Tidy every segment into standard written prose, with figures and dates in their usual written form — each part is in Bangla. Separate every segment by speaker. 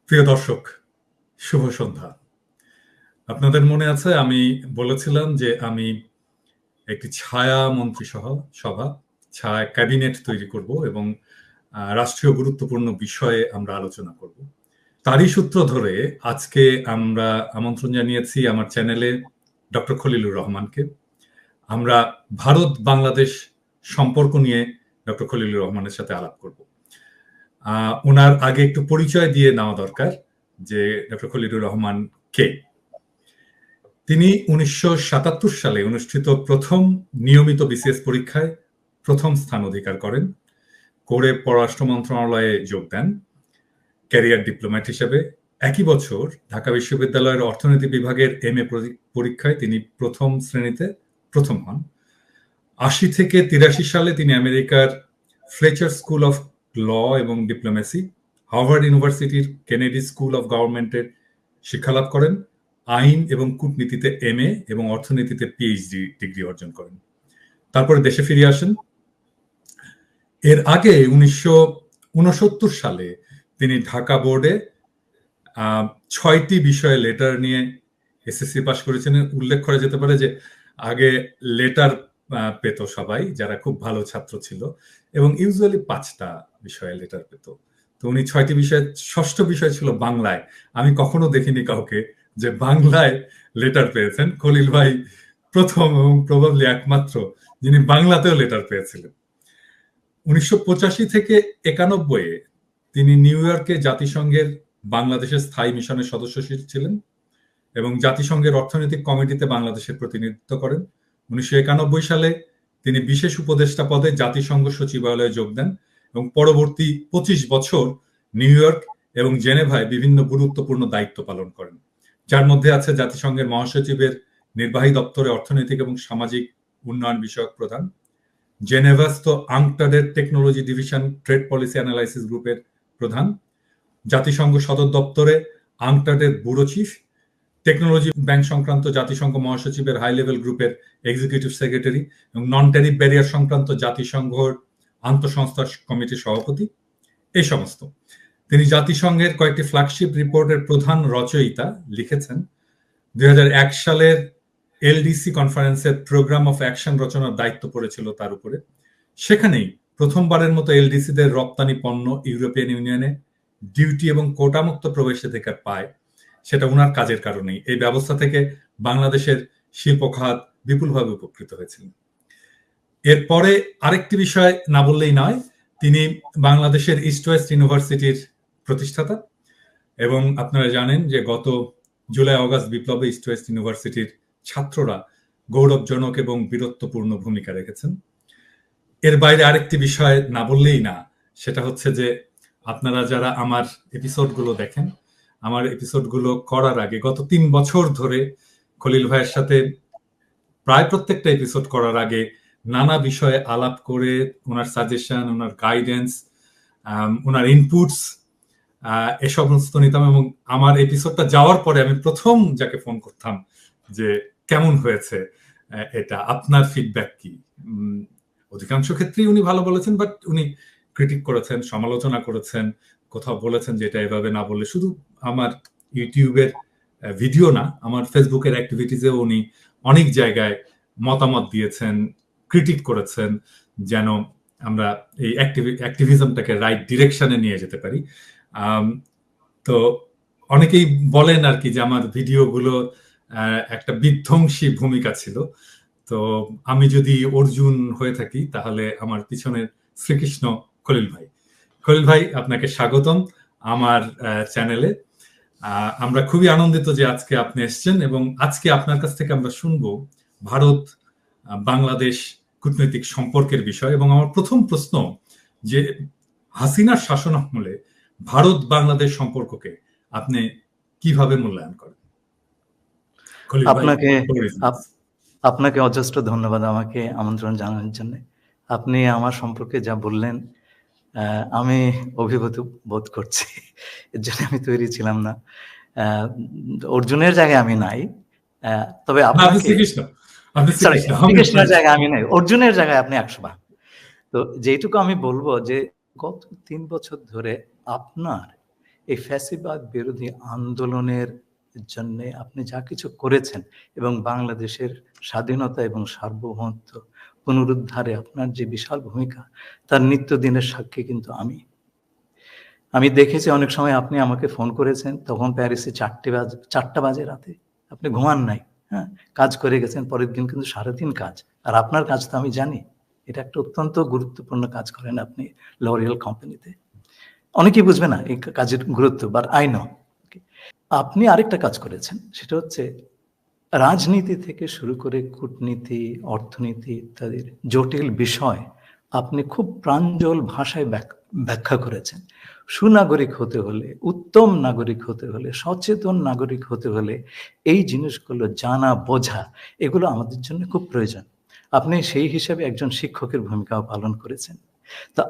Speaker 1: প্রিয় দর্শক, শুভ সন্ধ্যা। আপনাদের মনে আছে আমি বলেছিলাম যে আমি একটি ছায়া সভা ছায়া ক্যাবিনেট তৈরি করব এবং রাষ্ট্রীয় গুরুত্বপূর্ণ বিষয়ে আমরা আলোচনা করব। তারই সূত্র ধরে আজকে আমরা আমন্ত্রণ জানিয়েছি আমার চ্যানেলে ডক্টর খলিলুর রহমানকে। আমরা ভারত বাংলাদেশ সম্পর্ক নিয়ে ডক্টর খলিলুর রহমানের সাথে আলাপ করব। ওনার আগে একটু পরিচয় দিয়ে নেওয়া দরকার যে ডক্টর খলিলুর রহমান কে। তিনি 1977 সালে অনুষ্ঠিত প্রথম নিয়মিত বিসিএস পরীক্ষায় প্রথম স্থান অধিকার করেন, করে পররাষ্ট্র মন্ত্রণালয়ে যোগ দেন ক্যারিয়ার ডিপ্লোম্যাট হিসেবে। একই বছর ঢাকা বিশ্ববিদ্যালয়ের অর্থনীতি বিভাগের MA পরীক্ষায় তিনি প্রথম শ্রেণীতে প্রথম হন। 80 থেকে 83 সালে তিনি আমেরিকার ফ্লেচার স্কুল অফ ল এবং ডিপ্লোমেসি, হার্ভার্ড ইউনিভার্সিটির কেনেডি স্কুল অফ গভর্নমেন্টের শিক্ষালাভ করেন, আইন এবং কূটনীতিতে MA এবং অর্থনীতিতে PhD ডিগ্রি অর্জন করেন। তারপরে দেশে ফিরে আসেন। এর আগে 1969 সালে তিনি ঢাকা বোর্ডে 6টি বিষয়ে লেটার নিয়ে SSC পাস করেছেন। উল্লেখ করা যেতে পারে যে আগে লেটার পেত সবাই যারা খুব ভালো ছাত্র ছিল, এবং ইউজুয়ালি 5টা বিষয়ে লেটার পেত। তো উনি 6টি বিষয়ে, ষষ্ঠ বিষয় ছিল বাংলায়। আমি কখনো দেখিনি কাউকে যে বাংলায় লেটার পেয়েছেন। খলিল ভাই প্রথম এবং প্রবাবলি একমাত্র যিনি বাংলাতেও লেটার পেয়েছিলেন। 1985 থেকে 91 তিনি নিউ ইয়র্কে জাতিসংঘের বাংলাদেশের স্থায়ী মিশনের সদস্য ছিলেন এবং জাতিসংঘের অর্থনৈতিক কমিটিতে বাংলাদেশের প্রতিনিধিত্ব করেন। 1991 সালে তিনি বিশেষ উপদেষ্টা পদে জাতিসংঘ সচিবালয়ে যোগ দেন এবং পরবর্তী 25 বছর নিউ ইয়র্ক এবং জেনেভায় বিভিন্ন গুরুত্বপূর্ণ দায়িত্ব পালন করেন, যার মধ্যে আছে জাতিসংঘের মহাসচিবের নির্বাহী দপ্তরে অর্থনৈতিক এবং সামাজিক উন্নয়ন বিষয়ক প্রধান, জেনেভাস্থ আংটাডের technology division trade policy analysis গ্রুপের প্রধান, জাতিসংঘ সদর দপ্তরে আংটাডের ব্যুরো চিফ, টেকনোলজি ব্যাংক সংক্রান্ত জাতিসংঘ মহাসচিবের হাই লেভেল গ্রুপের এক্সিকিউটিভ সেক্রেটারি এবং নন ট্যারিফ ব্যারিয়ার সংক্রান্ত জাতিসংঘের আন্তঃসংস্থা কমিটির সভাপতি। এই সমস্ত তিনি জাতিসংঘের কয়েকটি ফ্ল্যাগশিপ রিপোর্টের প্রধান রচয়িতা, লিখেছেন। 2001 সালের LDC কনফারেন্সের প্রোগ্রাম অফ অ্যাকশন রচনার দায়িত্ব পড়েছিল তার উপরে। সেখানেই প্রথমবারের মতো LDCদের রপ্তানি পণ্য ইউরোপিয়ান ইউনিয়নে ডিউটি এবং কোটামুক্ত প্রবেশাধিকার পায়। সেটা ওনার কাজের কারণেই। এই ব্যবস্থা থেকে বাংলাদেশের শিল্প খাত বিপুলভাবে উপকৃত হয়েছিল। এরপরে আরেকটি বিষয় না বললেই নয়, তিনি বাংলাদেশের ইস্ট ওয়েস্ট ইউনিভার্সিটির প্রতিষ্ঠাতা এবং আপনারা জানেন যে গত জুলাই অগাস্ট বিপ্লবে ইস্ট ওয়েস্ট ইউনিভার্সিটির ছাত্ররা গৌরবজনক এবং বীরত্বপূর্ণ ভূমিকা রেখেছেন। এর বাইরে আরেকটি বিষয় না বললেই না, সেটা হচ্ছে যে আপনারা যারা আমার এপিসোডগুলো দেখেন, আমার এপিসোডগুলো করার আগে গত 3 বছর ধরে খলিল ভাইয়ের সাথে প্রায় প্রত্যেকটা এপিসোড করার আগে নানা বিষয়ে আলাপ করে ওনার সাজেশন, ওনার গাইডেন্স, ওনার ইনপুটস এ সমস্ত নিতাম। এবং আমার এপিসোডটা যাওয়ার পরে আমি প্রথম যাকে ফোন করতাম যে কেমন হয়েছে এটা, আপনার ফিডব্যাক কি। অধিকাংশ ক্ষেত্রেই উনি ভালো বলেছেন, বাট উনি ক্রিটিক করেছেন, সমালোচনা করেছেন, কোথাও বলেছেন যে এটা এভাবে না বললে। শুধু আমার ইউটিউবের ভিডিও না, আমার ফেসবুকের অ্যাক্টিভিটিসেও উনি অনেক জায়গায় মতামত দিয়েছেন, ক্রিটিক করেছেন, যেন আমরা এই অ্যাক্টিভিজমটাকে রাইট ডিরেকশনে নিয়ে যেতে পারি। তো অনেকেই বলেন আর কি যে আমার ভিডিওগুলো একটা বিধ্বংসী ভূমিকা ছিল। তো আমি যদি অর্জুন হয়ে থাকি তাহলে আমার পিছনের শ্রীকৃষ্ণ খলিল ভাই। খলিল ভাই, আপনাকে স্বাগতম আমার চ্যানেলে। আমরা খুবই আনন্দিত যে আজকে আপনি এসেছেন এবং আজকে আপনার কাছ থেকে আমরা শুনবো ভারত বাংলাদেশ কূটনৈতিক সম্পর্কের বিষয়। এবং আমার প্রথম প্রশ্ন যে হাসিনার শাসন আমলে ভারত বাংলাদেশ সম্পর্ককে আপনি কিভাবে মূল্যায়ন করেন?
Speaker 2: আপনাকে অজস্র ধন্যবাদ আমাকে আমন্ত্রণ জানানোর জন্য। আপনি আমার সম্পর্কে যা বললেন আমি অভিভূত বোধ করছি। এর জন্য আমি তৈরি ছিলাম না। অর্জুনের জায়গায় আমি নাই, তবে শ্রীকৃষ্ণের জায়গায় আমি নাই, অর্জুনের জায়গায় আপনি 100 ভাগ। তো যেটুকু আমি বলবো যে গত 3 বছর ধরে আপনার এই ফ্যাসিবাদ বিরোধী আন্দোলনের জন্য আপনি যা কিছু করেছেন এবং বাংলাদেশের স্বাধীনতা এবং সার্বভৌমত্ব পুনরুদ্ধারে আপনার যে বিশাল ভূমিকা, তার নিত্যদিনের সাক্ষী কিন্তু আমি দেখেছি অনেক সময় আপনি আমাকে ফোন করেছেন, তখন প্যারিসে 4টা বাজে রাতে, আপনি ঘুমান নাই, হ্যাঁ, কাজ করে গেছেন, পরের দিন কিন্তু সারাদিন কাজ। আর আপনার কাজ তো আমি জানি, এটা একটা অত্যন্ত গুরুত্বপূর্ণ কাজ করেন আপনি লরিয়াল কোম্পানিতে। অনেকেই বুঝবে না এই কাজের গুরুত্ব, বাট আই নো। আপনি আরেকটা কাজ করেছেন, সেটা হচ্ছে রাজনীতি থেকে শুরু করে কূটনীতি, অর্থনীতি ইত্যাদির জটিল বিষয় আপনি খুব প্রাঞ্জল ভাষায় ব্যাখ্যা করেছেন। সুনাগরিক হতে হলে, উত্তম নাগরিক হতে হলে, সচেতন নাগরিক হতে হলে এই জিনিসগুলো জানা, বোঝা, এগুলো আমাদের জন্য খুব প্রয়োজন। আপনি সেই হিসাবে একজন শিক্ষকের ভূমিকাও পালন করেছেন। তা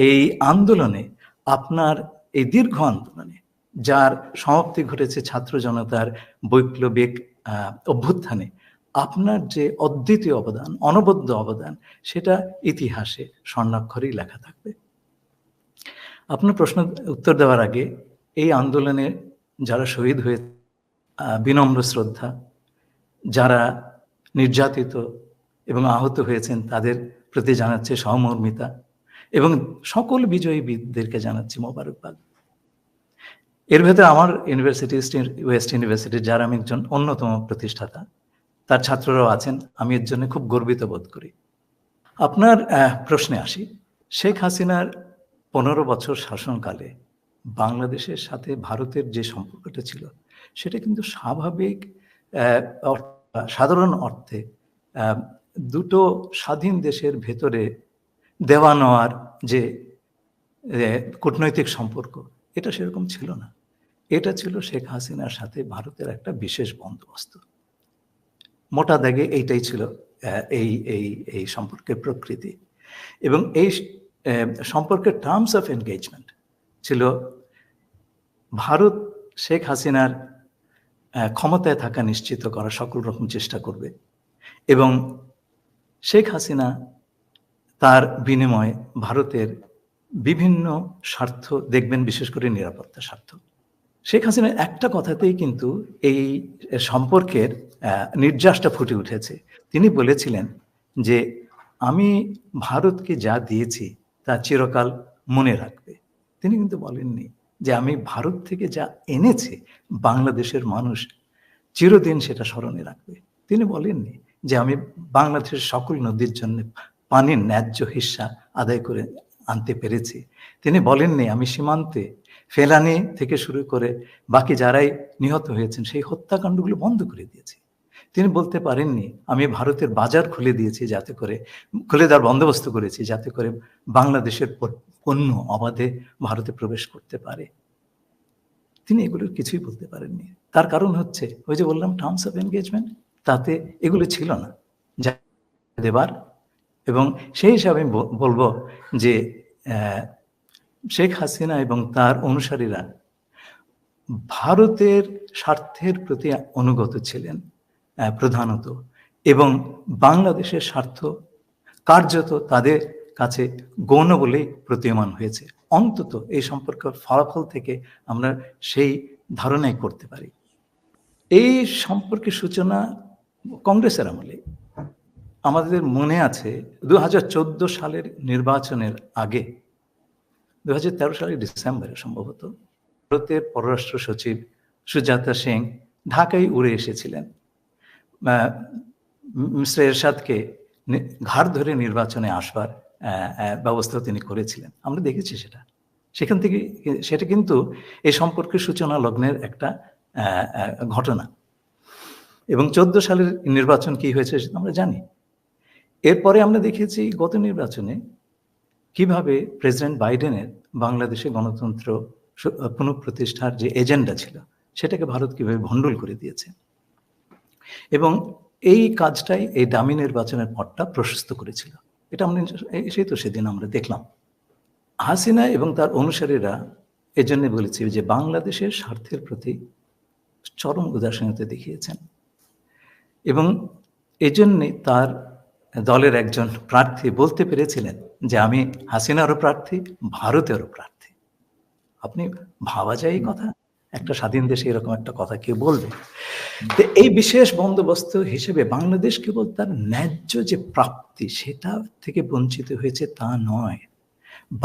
Speaker 2: এই আন্দোলনে, আপনার এই দীর্ঘ আন্দোলনে, যার সমাপ্তি ঘটেছে ছাত্র জনতার বৈপ্লবিক অভ্যুত্থানে, আপনার যে অদ্বিতীয় অবদান, অনবদ্য অবদান, সেটা ইতিহাসে স্বর্ণাক্ষরেই লেখা থাকবে। আপনার প্রশ্ন উত্তর দেওয়ার আগে এই আন্দোলনে যারা শহীদ হয়ে, বিনম্র শ্রদ্ধা, যারা নির্যাতিত এবং আহত হয়েছেন তাদের প্রতি জানাচ্ছে সহমর্মিতা, এবং সকল বিজয়ী বীরদেরকে জানাচ্ছি মোবারকবাদ। এর ভেতরে আমার ইউনিভার্সিটি, ওয়েস্ট ইউনিভার্সিটি, যার আমি একজন অন্যতম প্রতিষ্ঠাতা, তার ছাত্ররাও আছেন, আমি এর জন্য খুব গর্বিত বোধ করি। আপনার প্রশ্নে আসি। শেখ হাসিনার 15 বছর শাসনকালে বাংলাদেশের সাথে ভারতের যে সম্পর্কটা ছিল, সেটা কিন্তু স্বাভাবিক, সাধারণ অর্থে দুটো স্বাধীন দেশের ভেতরে দেওয়া নেওয়ার যে কূটনৈতিক সম্পর্ক, এটা সেরকম ছিল না। এটা ছিল শেখ হাসিনার সাথে ভারতের একটা বিশেষ বন্দোবস্ত। মোটা দাগে এইটাই ছিল এই এই এই সম্পর্কের প্রকৃতি। এবং এই সম্পর্কের টার্মস অফ এনগেজমেন্ট ছিল ভারত শেখ হাসিনার ক্ষমতায় থাকা নিশ্চিত করার সকল রকম চেষ্টা করবে, এবং শেখ হাসিনা তার বিনিময়ে ভারতের বিভিন্ন স্বার্থ দেখবেন, বিশেষ করে নিরাপত্তা স্বার্থ। শেখ হাসিনার একটা কথাতেই কিন্তু এই সম্পর্কের নির্যাসটা ফুটে উঠেছে। তিনি বলেছিলেন যে আমি ভারতকে যা দিয়েছি তা চিরকাল মনে রাখবে। তিনি কিন্তু বলেননি যে আমি ভারত থেকে যা এনেছি বাংলাদেশের মানুষ চিরদিন সেটা স্মরণে রাখবে। তিনি বলেননি যে আমি বাংলাদেশের সকল নদীর জন্য পানির ন্যায্য হিস্সা আদায় করে আনতে পেরেছি। তিনি বলেননি আমি সীমান্তে ফেলানি থেকে শুরু করে বাকি যারাই নিহত হয়েছেন সেই হত্যাকাণ্ডগুলো বন্ধ করে দিয়েছি। তিনি বলতে পারেননি আমি ভারতের বাজার খুলে দিয়েছি, যাতে করে খুলে দেওয়ার বন্দোবস্ত করেছি যাতে করে বাংলাদেশের পণ্য অবাধে ভারতে প্রবেশ করতে পারে। তিনি এগুলোর কিছুই বলতে পারেননি। তার কারণ হচ্ছে ওই যে বললাম টার্মস অফ এনগেজমেন্ট, তাতে এগুলো ছিল না যা দেবার। এবং সেই হিসাবে আমি বলবো যে শেখ হাসিনা এবং তার অনুসারীরা ভারতের স্বার্থের প্রতি অনুগত ছিলেন প্রধানত, এবং বাংলাদেশের স্বার্থ কার্যত তাদের কাছে গৌণ বলেই প্রতীয়মান হয়েছে। অন্তত এই সম্পর্কের ফলাফল থেকে আমরা সেই ধারণাই করতে পারি। এই সম্পর্কের সূচনা কংগ্রেসের আমলে। আমাদের মনে আছে 2014 সালের নির্বাচনের আগে, 2013 সালের ডিসেম্বরে সম্ভবত, ভারতের পররাষ্ট্র সচিব সুজাতা সিং ঢাকায় উড়ে এসেছিলেন। মিস্টার এরশাদকে ঘাড় ধরে নির্বাচনে আসবার ব্যবস্থা তিনি করেছিলেন। আমরা দেখেছি সেটা। সেখান থেকে সেটা কিন্তু এই সম্পর্কের সূচনা লগ্নের একটা ঘটনা। এবং 14 সালের নির্বাচন কি হয়েছে সেটা আমরা জানি। এরপরে আমরা দেখেছি গত নির্বাচনে কিভাবে প্রেসিডেন্ট বাইডেনের বাংলাদেশে গণতন্ত্র পুনঃপ্রতিষ্ঠার যে এজেন্ডা ছিল সেটাকে ভারত কিভাবে ভণ্ডুল করে দিয়েছে, এবং এই কাজটাই এই ডামি নির্বাচনের পথটা প্রশস্ত করেছিল। এটা আমরা সেদিন আমরা দেখলাম। হাসিনা এবং তার অনুসারীরা এজন্য বলেছে যে বাংলাদেশের স্বার্থের প্রতি চরম উদাসীনতা দেখিয়েছেন, এবং এজন্যে তার দলের একজন প্রার্থী বলতে পেরেছিলেন যে আমি হাসিনারও প্রার্থী, ভারতেরও প্রার্থী। আপনি ভাবা যায় এই কথা? একটা স্বাধীন দেশে এরকম একটা কথা কেউ বলবে? তো এই বিশেষ বন্দোবস্ত হিসেবে বাংলাদেশ কেবল তার ন্যায্য যে প্রাপ্তি সেটা থেকে বঞ্চিত হয়েছে তা নয়,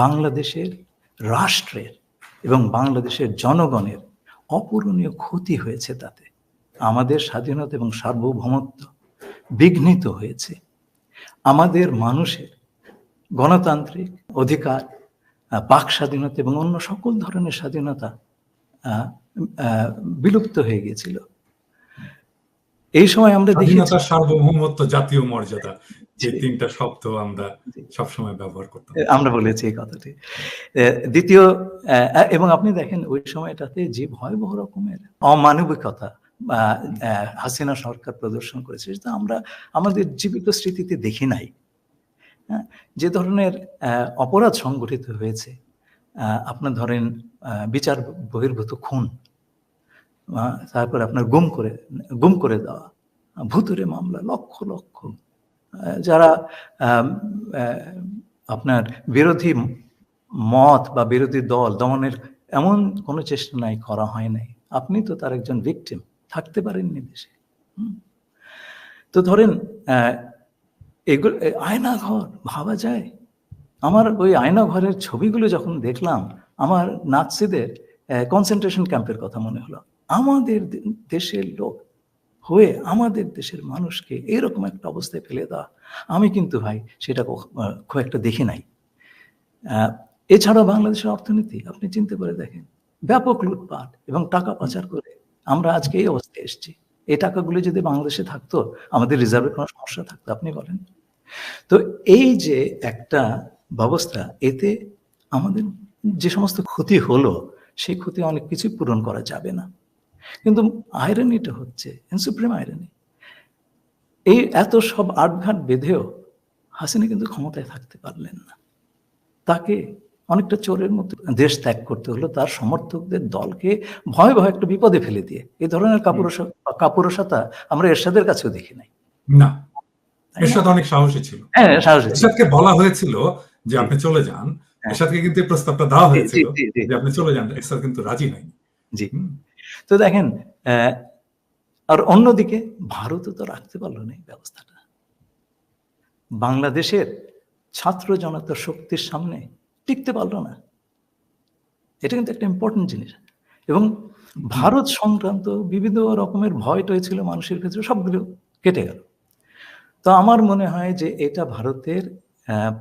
Speaker 2: বাংলাদেশের রাষ্ট্রের এবং বাংলাদেশের জনগণের অপূরণীয় ক্ষতি হয়েছে তাতে। আমাদের স্বাধীনতা এবং সার্বভৌমত্ব বিঘ্নিত হয়েছে। আমাদের মানুষের গণতান্ত্রিক অধিকার, বাক স্বাধীনতা এবং অন্য সকল ধরনের স্বাধীনতা বিলুপ্ত হয়ে গিয়েছিল। এই সময় আমরা দেখেছি
Speaker 1: স্বাধীনতা, সার্বভৌমত্ব, জাতীয় মর্যাদা, যে তিনটা শব্দ আমরা সবসময় ব্যবহার করতাম।
Speaker 2: আমরা বলেছি এই কথাটি। দ্বিতীয়, এবং আপনি দেখেন ওই সময়টাতে যে ভয়াবহ রকমের অমানবিকতা হাসিনা সরকার প্রদর্শন করেছে সেটা আমরা আমাদের জীবিত স্মৃতিতে দেখি নাই। যে ধরনের অপরাধ সংগঠিত হয়েছে, আপনার ধরেন বিচার বহির্ভূত খুন, তারপর আপনার গুম করে দেওয়া, ভুতুরে মামলা, লক্ষ লক্ষ, যারা আপনার বিরোধী মত বা বিরোধী দল দমনের এমন কোনো চেষ্টা নাই, করা হয় নাই। আপনি তো তার একজন ভিকটিম, থাকতে পারেননি দেশে। তো ধরেন এগুলো আয়নাঘর ভাবা যায়। আমার ওই আয়নাঘরের ছবিগুলো যখন দেখলাম, আমার নাৎসিদের কনসেন্ট্রেশন ক্যাম্পের কথা মনে হলো। আমাদের দেশের লোক হয়ে আমাদের দেশের মানুষকে এরকম একটা অবস্থায় ফেলে দেওয়া, আমি কিন্তু ভাই সেটা খুব একটা দেখি নাই। এছাড়াও বাংলাদেশের অর্থনীতি আপনি চিন্তা করে দেখেন, ব্যাপক লুটপাট এবং টাকা পাচার করে আমরা আজকে এই অবস্থায় এসেছি। এই টাকাগুলো যদি বাংলাদেশে থাকতো, আমাদের রিজার্ভের কোনো সমস্যা থাকতো আপনি বলেন? তো এই যে একটা ব্যবস্থা, এতে আমাদের যে সমস্ত ক্ষতি হলো সেই ক্ষতি অনেক কিছু পূরণ করা যাবে না। কিন্তু আয়রনিটা হচ্ছে, সুপ্রিম আয়রনি, এই এত সব আটঘাট বেঁধেও হাসিনা কিন্তু ক্ষমতায় থাকতে পারলেন না। তাকে অনেকটা চোরের মতো দেশ ত্যাগ করতে হলো, তার সমর্থকদের দলকে ভয়ে ভয়ে একটা বিপদে ফেলে দিয়ে। এই ধরনের কাপুরুষতা আমরা এরশাদের কাছেও দেখি নাই।
Speaker 1: না, এরশাদ অনেক সাহসী ছিল।
Speaker 2: হ্যাঁ, সাহসী।
Speaker 1: এরশাদকে বলা হয়েছিল যে আপনি চলে যান, এরশাদকে কিন্তু এই প্রস্তাবটা দেওয়া হয়েছিল যে আপনি চলে যান, এরশাদ কিন্তু রাজি হয়নি।
Speaker 2: জি। তো দেখেন, আর অন্যদিকে ভারতও তো রাখতে পারলো না এই ব্যবস্থাটা। বাংলাদেশের ছাত্র জনতার শক্তির সামনে টিকতে পারলো না। এটা কিন্তু একটা ইম্পর্টেন্ট জিনিস। এবং ভারত সংক্রান্ত বিভিন্ন রকমের ভয় টয় ছিল মানুষের ক্ষেত্রে, সবগুলো কেটে গেল। তো আমার মনে হয় যে এটা ভারতের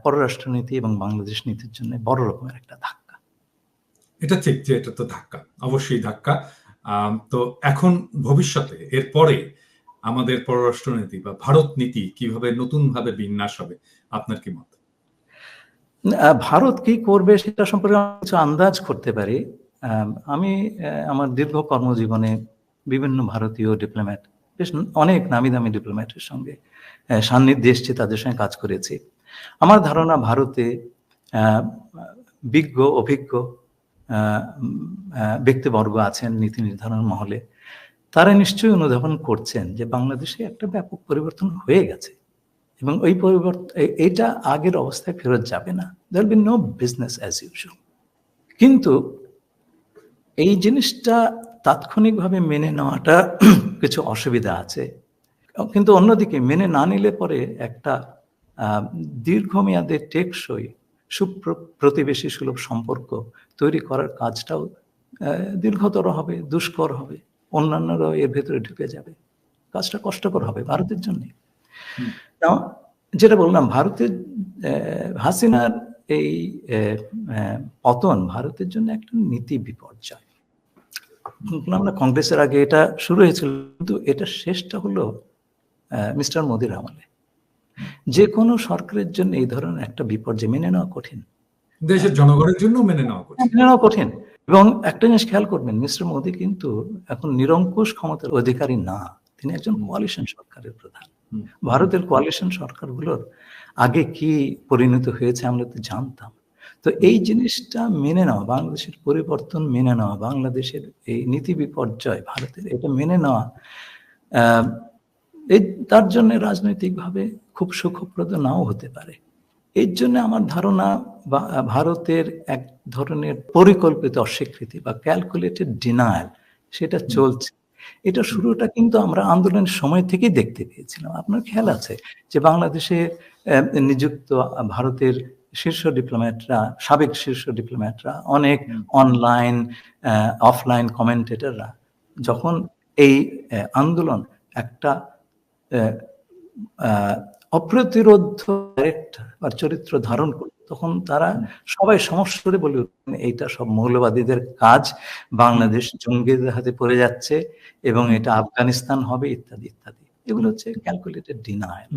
Speaker 2: পররাষ্ট্রনীতি এবং বাংলাদেশ নীতির জন্য বড় রকমের একটা ধাক্কা।
Speaker 1: এটা ঠিক যে এটা তো ধাক্কা, অবশ্যই ধাক্কা। তো এখন ভবিষ্যতে এরপরে আমাদের পররাষ্ট্রনীতি বা ভারত নীতি কিভাবে নতুন ভাবে বিন্যাস হবে, আপনার কি মত?
Speaker 2: ভারত কি করবে সেটা সম্পর্কে কিছু আন্দাজ করতে পারি। আমি আমার দীর্ঘ কর্মজীবনে বিভিন্ন ভারতীয় ডিপ্লোম্যাট, বেশ অনেক নামি দামি ডিপ্লোম্যাটের সঙ্গে সান্নিধ্যে এসেছি, তাদের সঙ্গে কাজ করেছি। আমার ধারণা ভারতে বিজ্ঞ অভিজ্ঞ ব্যক্তিবর্গ আছেন নীতি নির্ধারণ মহলে, তারা নিশ্চয়ই অনুধাবন করছেন যে বাংলাদেশে একটা ব্যাপক পরিবর্তন হয়ে গেছে এবং ওই পরিবর্তন, এইটা আগের অবস্থায় ফেরত যাবে না। There will be no business as usual. কিন্তু এই জিনিসটা তাৎক্ষণিকভাবে মেনে নেওয়াটা কিছু অসুবিধা আছে। কিন্তু অন্যদিকে মেনে না নিলে পরে একটা দীর্ঘমেয়াদে টেকসই প্রতিবেশী সুলভ সম্পর্ক তৈরি করার কাজটাও দীর্ঘতর হবে, দুষ্কর হবে, অন্যান্যরাও এর ভেতরে ঢুকে যাবে, কাজটা কষ্টকর হবে ভারতের জন্য। যেটা বললাম, ভারতের হাসিনার এই পতন ভারতের জন্য একটা নীতি বিপর্যয়। আমরা কংগ্রেসের আগে এটা শুরু হয়েছিল, কিন্তু এটা শেষটা হলো মিস্টার মোদির আমলে। যে কোনো সরকারের জন্য এই ধরনের একটা বিপর্যয় মেনে নেওয়া কঠিন,
Speaker 1: দেশের জনগণের জন্য মেনে নেওয়া কঠিন।
Speaker 2: এবং একটা জিনিস খেয়াল করবেন, মিস্টার মোদি কিন্তু এখন নিরঙ্কুশ ক্ষমতার অধিকারী না, তিনি একজন কোয়ালিশন সরকারের প্রধান। ভারতের কোয়ালিশন সরকারগুলোর আগে কি পরিণত হয়েছে আমরা তো জানতাম। তো এই জিনিসটা মেনে নেওয়া, বাংলাদেশের পরিবর্তন মেনে নেওয়া, বাংলাদেশের এই নীতি বিপর্যয় ভারতের, এটা মেনে নেওয়া এই তার জন্য রাজনৈতিকভাবে খুব সুখপ্রদ নাও হতে পারে। এর জন্য আমার ধারণা ভারতের এক ধরনের পরিকল্পিত অস্বীকৃতি বা ক্যালকুলেটেড ডিনায়াল সেটা চলছে। এটা শুরুটা কিন্তু আমরা আন্দোলনের সময় থেকেই দেখতে পেয়েছিলাম। আপনার খেয়াল আছে যে বাংলাদেশে নিযুক্ত ভারতের শীর্ষ ডিপ্লোম্যাটরা, সাবেক শীর্ষ ডিপ্লোম্যাটরা, অনেক অনলাইন অফলাইন কমেন্টেটররা যখন এই আন্দোলন একটা অপ্রতিরোধ ক্যারেক্টার বা চরিত্র ধারণ করল, তখন তারা সবাই সমস্যারে বলে উঠলেন এইটা সব মৌলবাদীদের কাজ, বাংলাদেশ জঙ্গিদের হাতে পড়ে যাচ্ছে এবং এটা আফগানিস্তান হবে ইত্যাদি ইত্যাদি। এগুলো হচ্ছে ক্যালকুলেটেড ডিনায়াল।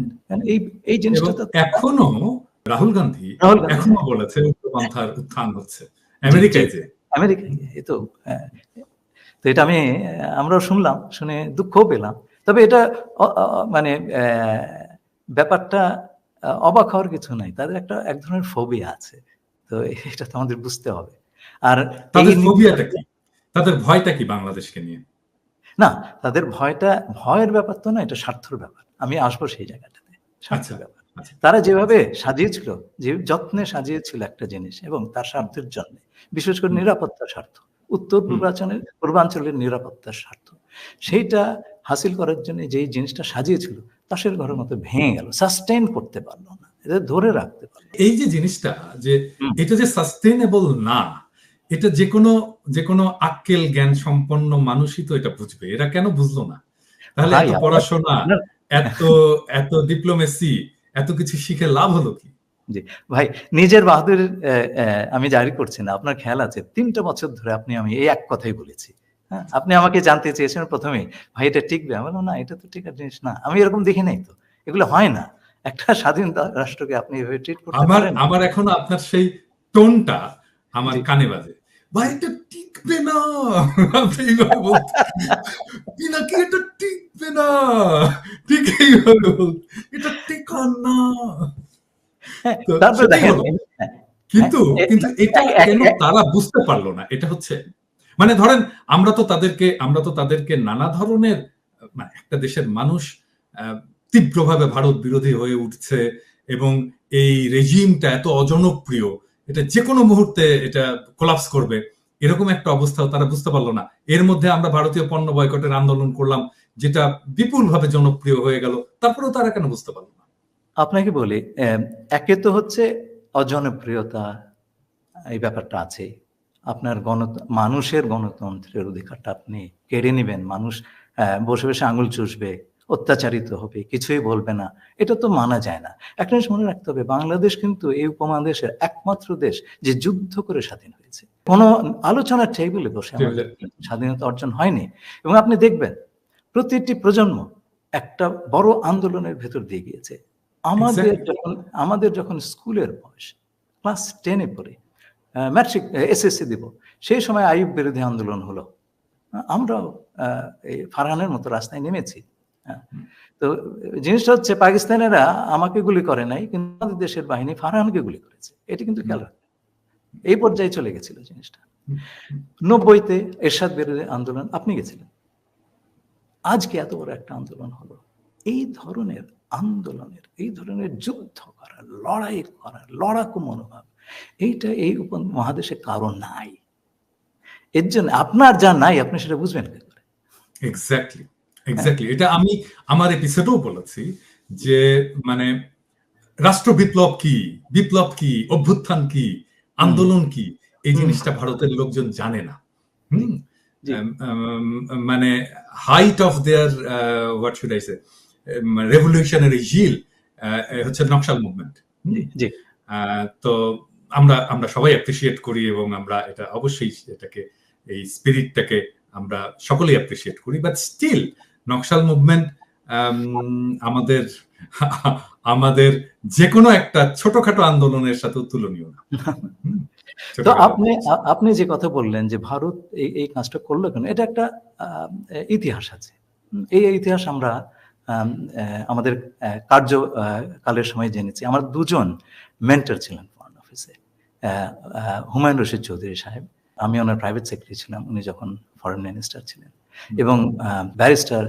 Speaker 2: এই জিনিসটা তো
Speaker 1: এখনো রাহুল গান্ধী এখনো বলেছে উগ্রপন্থার উত্থান হচ্ছে আমেরিকায়।
Speaker 2: এই তো এটা আমরাও শুনলাম, শুনে দুঃখও পেলাম। তবে এটা মানে ব্যাপারটা অবাক হওয়ার কিছু নাই, তাদের এক ধরনের ফোবিয়া আছে, তো এটা তো আমাদের বুঝতে হবে। আর
Speaker 1: তাদের ফোবিয়াটা কি, তাদের ভয়টা কি বাংলাদেশকে নিয়ে?
Speaker 2: না, তাদের ভয়ের ব্যাপার তো না, এটা স্বার্থের ব্যাপার। আমি আসবো সেই জায়গাটাতে, স্বার্থের ব্যাপার। তারা যেভাবে সাজিয়েছিল, যে যত্নে সাজিয়েছিল একটা জিনিস এবং তার স্বার্থের জন্য, বিশেষ করে নিরাপত্তার স্বার্থ, উত্তর পূর্বাঞ্চলের নিরাপত্তার স্বার্থ, সেইটা হাসিল করার জন্য যেই জিনিসটা সাজিয়েছিল তাসের ঘরের মতো ভেঙে গেল, সাস্টেইন করতে পারলো না, এটা ধরে রাখতে পারলো।
Speaker 1: এই যে জিনিসটা, যে এটা যে সাস্টেইনেবল না, এটা যে কোনো আক্কেল জ্ঞান সম্পন্ন মানুষই তো এটা বুঝবে। এরা কেন বুঝলো না? তাহলে এত পড়াশোনা, এত ডিপ্লোমেসি, এত কিছু শিখে লাভ হলো কি?
Speaker 2: জি ভাই, নিজের বাহাদুর আমি জারি করছি না। আপনার খেয়াল আছে 3টা বছর ধরে আমি এই এক কথাই বলেছি। হ্যাঁ, আপনি আমাকে জানতে চেয়েছেন প্রথমেই, ভাই এটা টিকবে? আমি বললাম না, এটা তো টিকার জিনিস না। আমি এরকম দেখি নাই তো, এগুলো হয় না। একটা স্বাধীন রাষ্ট্রকে আপনি এভাবে ট্রিট করতে পারেন?
Speaker 1: আমার এখনো আপনার সেই টোনটা আমার কানে বাজে, ভাই এটা টিকবে না, আপনি এইভাবে বলতে, নাকি এটা টিকবে না, ঠিক এইভাবে বলতে, এটা টিকার না। কিন্তু এটা কেন তারা বুঝতে পারলো না? এটা হচ্ছে, মানে ধরেন আমরা তো তাদেরকে নানা ধরনের, মানে একটা দেশের মানুষ তীব্রভাবে ভারত বিরোধী হয়ে উঠছে এবং এই রেজিমটা এত অজনপ্রিয়, এটা যে কোনো মুহূর্তে এটা কোলাপস করবে, এরকম একটা অবস্থাও তারা বুঝতে পারলো না। এর মধ্যে আমরা ভারতীয় পণ্য বয়কটের আন্দোলন করলাম, যেটা বিপুলভাবে জনপ্রিয় হয়ে গেল, তারপরেও তারা কেন বুঝতে পারলো না?
Speaker 2: আপনাকে বলি, একে তো হচ্ছে অজনপ্রিয়তা, এই ব্যাপারটা আছে। আপনার মানুষের গণতন্ত্রের অধিকারটা আপনি কেড়ে নেবেন, মানুষ বসে বসে আঙুল চুষবে, অত্যাচারিত হবে, কিছুই বলবে না, এটা তো মানা যায় না। একটা জিনিস মনে রাখতে হবে, বাংলাদেশ কিন্তু এই উপমহাদেশের একমাত্র দেশ যে যুদ্ধ করে স্বাধীন হয়েছে। কোনো আলোচনার টেবিলে বসে আমাদের স্বাধীনতা অর্জন হয়নি। এবং আপনি দেখবেন প্রতিটি প্রজন্ম একটা বড় আন্দোলনের ভেতর দিয়ে গিয়েছে। আমাদের যখন স্কুলের বয়স, ক্লাস 10-এ পড়ে, ম্যাট্রিক এসএসসি দিব, সেই সময় আইয়ুব বিরোধী আন্দোলন হলো, আমরাও এই ফারহানের মতো রাস্তায় নেমেছি। তো জিনিসটা হচ্ছে, পাকিস্তানেরা আমাকে গুলি করে নাই, কিন্তু আমাদের দেশের বাহিনী ফারহানকে গুলি করেছে। এটি কিন্তু খেয়াল রাখতে, এই পর্যায়ে চলে গেছিল জিনিসটা। 90-তে এরশাদ বিরোধী আন্দোলন, আপনি গেছিলেন। আজকে এত বড় একটা আন্দোলন হলো। এই ধরনের আন্দোলনের, এই ধরনের যুদ্ধ করার, লড়াই করার, লড়াকু মনোভাব, এইটা এই উপমহাদেশে কারো নাই। এর জন্য আপনার যা নাই, আপনি সেটা বুঝবেন কি করে?
Speaker 1: এক্স্যাক্টলি। এটা আমি আমার এপিসোডেও বলেছি যে, মানে রাষ্ট্র বিপ্লব কি, অভ্যুত্থান কি, আন্দোলন কি, এই জিনিসটা ভারতের লোকজন জানে না। মানে height of their what should I say revolutionary zeal হচ্ছে নকশাল মুভমেন্ট। তো আমরা সবাই অ্যাপ্রিশিয়েট করি এবং আমরা এটা অবশ্যই এটাকে, এই স্পিরিটটাকে আমরা সকলেই অ্যাপ্রিশিয়েট করি, বাট স্টিল নকশাল মুভমেন্ট আমাদের যে কোনো একটা ছোটখাটো আন্দোলনের সাথে তুলনীয় না।
Speaker 2: তো আপনি যে কথা বললেন যে ভারত এই কাজটা করলো কেন, এটা একটা ইতিহাস আছে। এই ইতিহাস আমরা আমাদের কার্যকালের সময় জেনেছি। আমার 2জন মেন্টর ছিলেন ফরেন অফিসে, হুমায়ুন রশিদ চৌধুরী সাহেব, আমি ওনার প্রাইভেট সেক্রেটারি ছিলাম উনি যখন ফরেন মিনিস্টার ছিলেন, এবং ব্যারিস্টার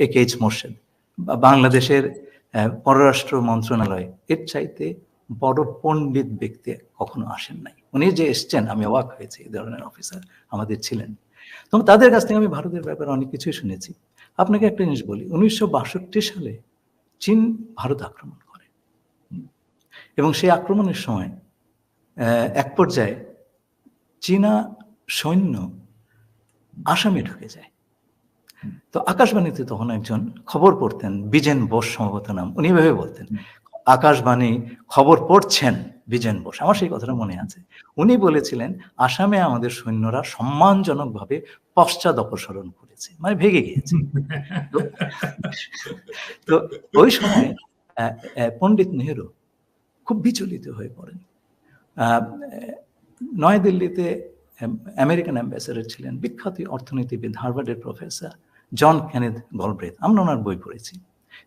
Speaker 2: AK মোর্শেদ, বাংলাদেশের পররাষ্ট্র মন্ত্রণালয় এর চাইতে বড় পণ্ডিত ব্যক্তি কখনো আসেন নাই। উনি যে এসছেন আমি অবাক হয়েছি, এই ধরনের অফিসার আমাদের ছিলেন। তো তাদের কাছ থেকে আমি ভারতের ব্যাপারে অনেক কিছুই শুনেছি। আপনাকে একটা জিনিস বলি, 1962 সালে চীন ভারত আক্রমণ করে এবং সেই আক্রমণের সময় এক পর্যায়ে চীনা সৈন্য আসামে ঢুকে যায়। তো আকাশবাণীতে তখন একজন খবর পড়তেন, বিজেন বোস সম্ভবত নাম, উনি এভাবে বলতেন, আকাশবাণী খবর পড়ছেন বিজেন বোস, আমার সেই কথাটা মনে আছে। উনি বলেছিলেন আসামে আমাদের সৈন্যরা সম্মানজনকভাবে পশ্চাৎ অপসরণ করেছে, মানে ভেগে গিয়েছে। তো ওই সময় পণ্ডিত নেহেরু খুব বিচলিত হয়ে পড়েন। নয়াদিল্লিতে আমেরিকান অ্যাম্বাসেডর ছিলেন বিখ্যাত অর্থনীতিবিদ, হার্ভার্ডের প্রফেসর জন কেনেথ গলব্রেথ, আমরা ওনার বই পড়েছি।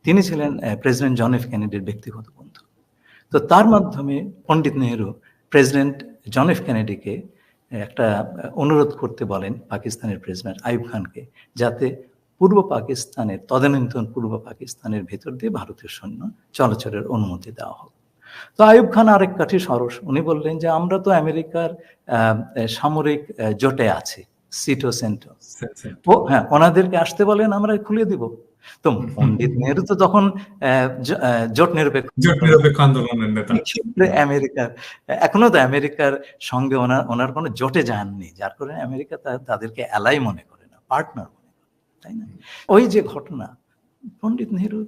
Speaker 2: তিনি ছিলেন প্রেসিডেন্ট জন এফ কেনেডির ব্যক্তিগত বন্ধু। তো তার মাধ্যমে পণ্ডিত নেহেরু প্রেসিডেন্ট জন এফ কেনেডিকে একটা অনুরোধ করতে বলেন পাকিস্তানের প্রেসিডেন্ট আইয়ুব খানকে, যাতে পূর্ব পাকিস্তানের, তদানীন্তন পূর্ব পাকিস্তানের ভেতর দিয়ে ভারতীয় সৈন্য চলাচলের অনুমতি দেওয়া হোক। তো আইয়ুব খান আরেক কাঠি সরস, উনি বললেন যে আমরা তো আমেরিকার সামরিক জোটে আছি, সিটো সেন্টো, হ্যাঁ, ওনাদেরকে আসতে বলেন, আমরা খুলে দিব। তো পণ্ডিত নেহেরু তো তখন জোট নিরপেক্ষ
Speaker 1: আন্দোলনের নেতা,
Speaker 2: আমেরিকার, এখনো তো আমেরিকার সঙ্গে ওনার কোনো জোটে যাননি, যার কারণে আমেরিকা তাদেরকে অ্যালাই মনে করে না, পার্টনার মনে করে, তাই না? ওই যে ঘটনা, পণ্ডিত নেহেরু